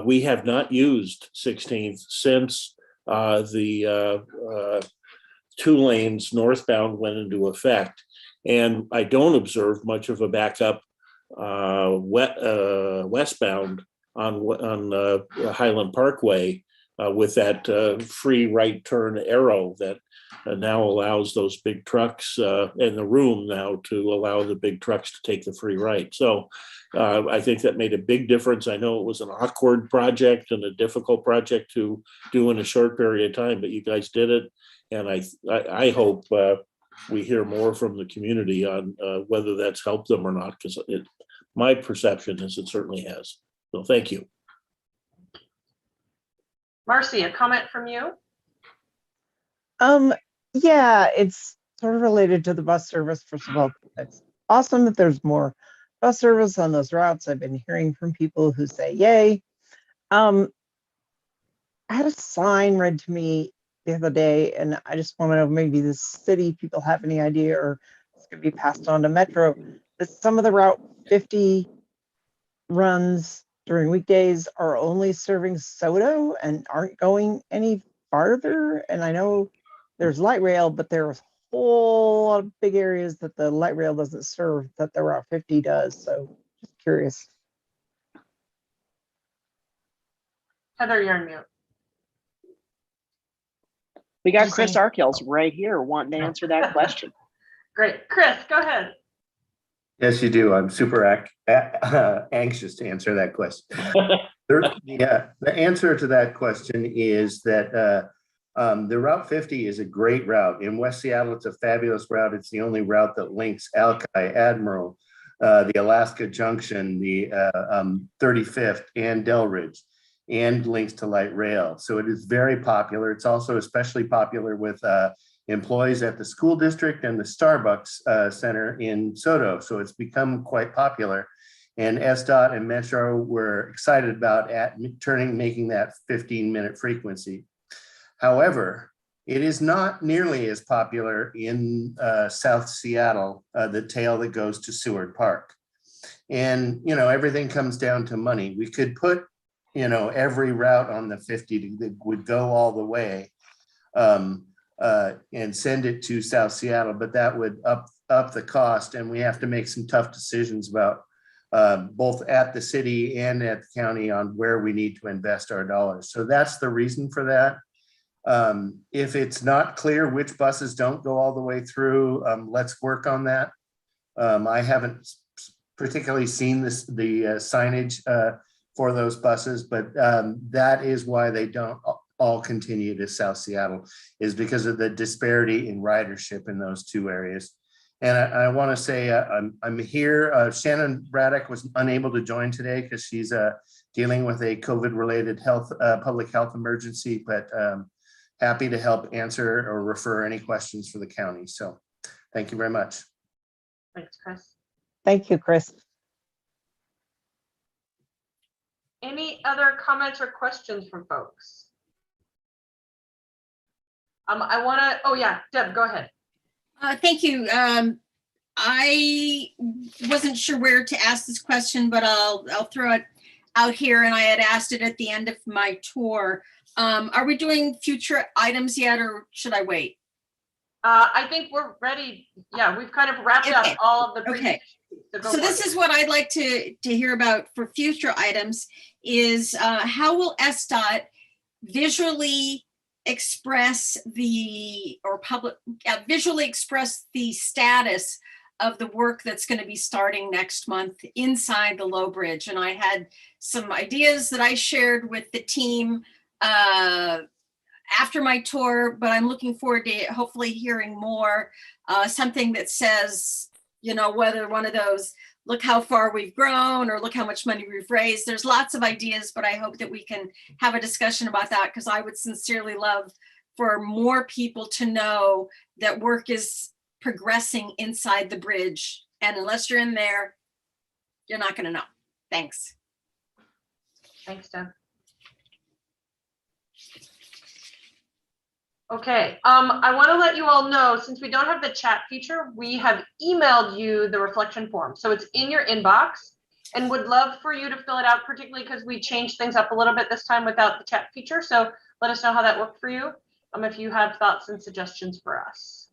We have not used 16th since the 2 lanes northbound went into effect. And I don't observe much of a backup westbound on Highland Parkway with that free right turn arrow that now allows those big trucks and the room now to allow the big trucks to take the free right. So I think that made a big difference. I know it was an awkward project and a difficult project to do in a short period of time, but you guys did it. And I hope we hear more from the community on whether that's helped them or not, because my perception is it certainly has. So thank you. Marcy, a comment from you? Yeah, it's sort of related to the bus service. First of all, it's awesome that there's more bus service on those routes. I've been hearing from people who say, yay. I had a sign read to me the other day, and I just want to know, maybe the city people have any idea, or it's going to be passed on to Metro, that some of the Route 50 runs during weekdays are only serving SODO and aren't going any farther. And I know there's light rail, but there's a whole lot of big areas that the light rail doesn't serve that the Route 50 does. So just curious. Heather, you're on mute. We got Chris Arkels right here wanting to answer that question. Great. Chris, go ahead. Yes, you do. I'm super anxious to answer that question. The answer to that question is that the Route 50 is a great route. In West Seattle, it's a fabulous route. It's the only route that links Alki, Admiral, the Alaska Junction, the 35th, and Del Ridge. and links to light rail. So it is very popular. It's also especially popular with employees at the school district and the Starbucks Center in Soto. So it's become quite popular. And SDOT and Metro were excited about making that 15-minute frequency. However, it is not nearly as popular in South Seattle, the tail that goes to Seward Park. And, you know, everything comes down to money. We could put, you know, every route on the 50 that would go all the way and send it to South Seattle, but that would up the cost. And we have to make some tough decisions about both at the city and at the county on where we need to invest our dollars. So that's the reason for that. If it's not clear which buses don't go all the way through, let's work on that. I haven't particularly seen the signage for those buses, but that is why they don't all continue to South Seattle, is because of the disparity in ridership in those two areas. And I want to say I'm here. Shannon Braddock was unable to join today because she's dealing with a COVID-related public health emergency, but happy to help answer or refer any questions for the county. So thank you very much. Thanks, Chris. Thank you, Chris. Any other comments or questions from folks? I want to, oh yeah, Deb, go ahead. Thank you. I wasn't sure where to ask this question, but I'll throw it out here, and I had asked it at the end of my tour. Are we doing future items yet, or should I wait? I think we're ready. Yeah, we've kind of wrapped up all of the okay. So this is what I'd like to hear about for future items is how will SDOT visually express visually express the status of the work that's going to be starting next month inside the Low Bridge. And I had some ideas that I shared with the team after my tour, but I'm looking forward to hopefully hearing more, something that says, you know, whether one of those, look how far we've grown or look how much money we've raised. There's lots of ideas, but I hope that we can have a discussion about that, because I would sincerely love for more people to know that work is progressing inside the bridge. And unless you're in there, you're not going to know. Thanks. Thanks, Deb. Okay, I want to let you all know, since we don't have the chat feature, we have emailed you the reflection form. So it's in your inbox, and would love for you to fill it out, particularly because we changed things up a little bit this time without the chat feature. So let us know how that worked for you, if you have thoughts and suggestions for us.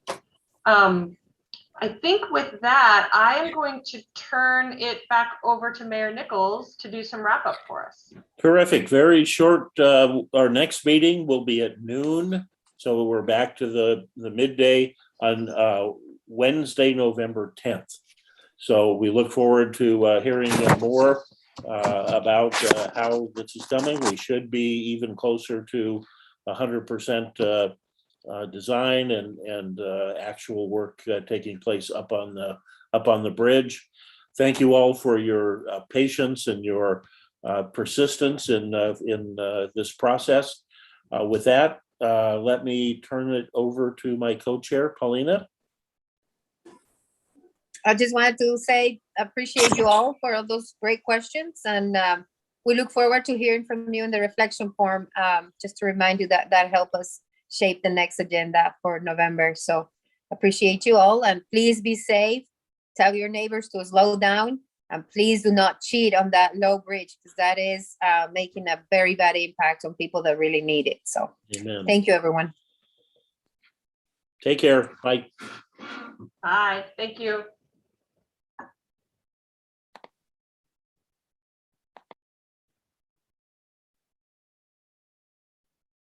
I think with that, I am going to turn it back over to Mayor Nichols to do some wrap up for us. Terrific, very short. Our next meeting will be at noon. So we're back to the midday on Wednesday, November 10th. So we look forward to hearing more about how this is coming. We should be even closer to 100% design and actual work taking place up on the bridge. Thank you all for your patience and your persistence in this process. With that, let me turn it over to my co-chair, Paulina. I just wanted to say, appreciate you all for all those great questions. And we look forward to hearing from you in the reflection form, just to remind you that help us shape the next agenda for November. So appreciate you all, and please be safe. Tell your neighbors to slow down, and please do not cheat on that low bridge, because that is making a very bad impact on people that really need it. So Amen. Thank you, everyone. Take care. Bye. Bye. Thank you.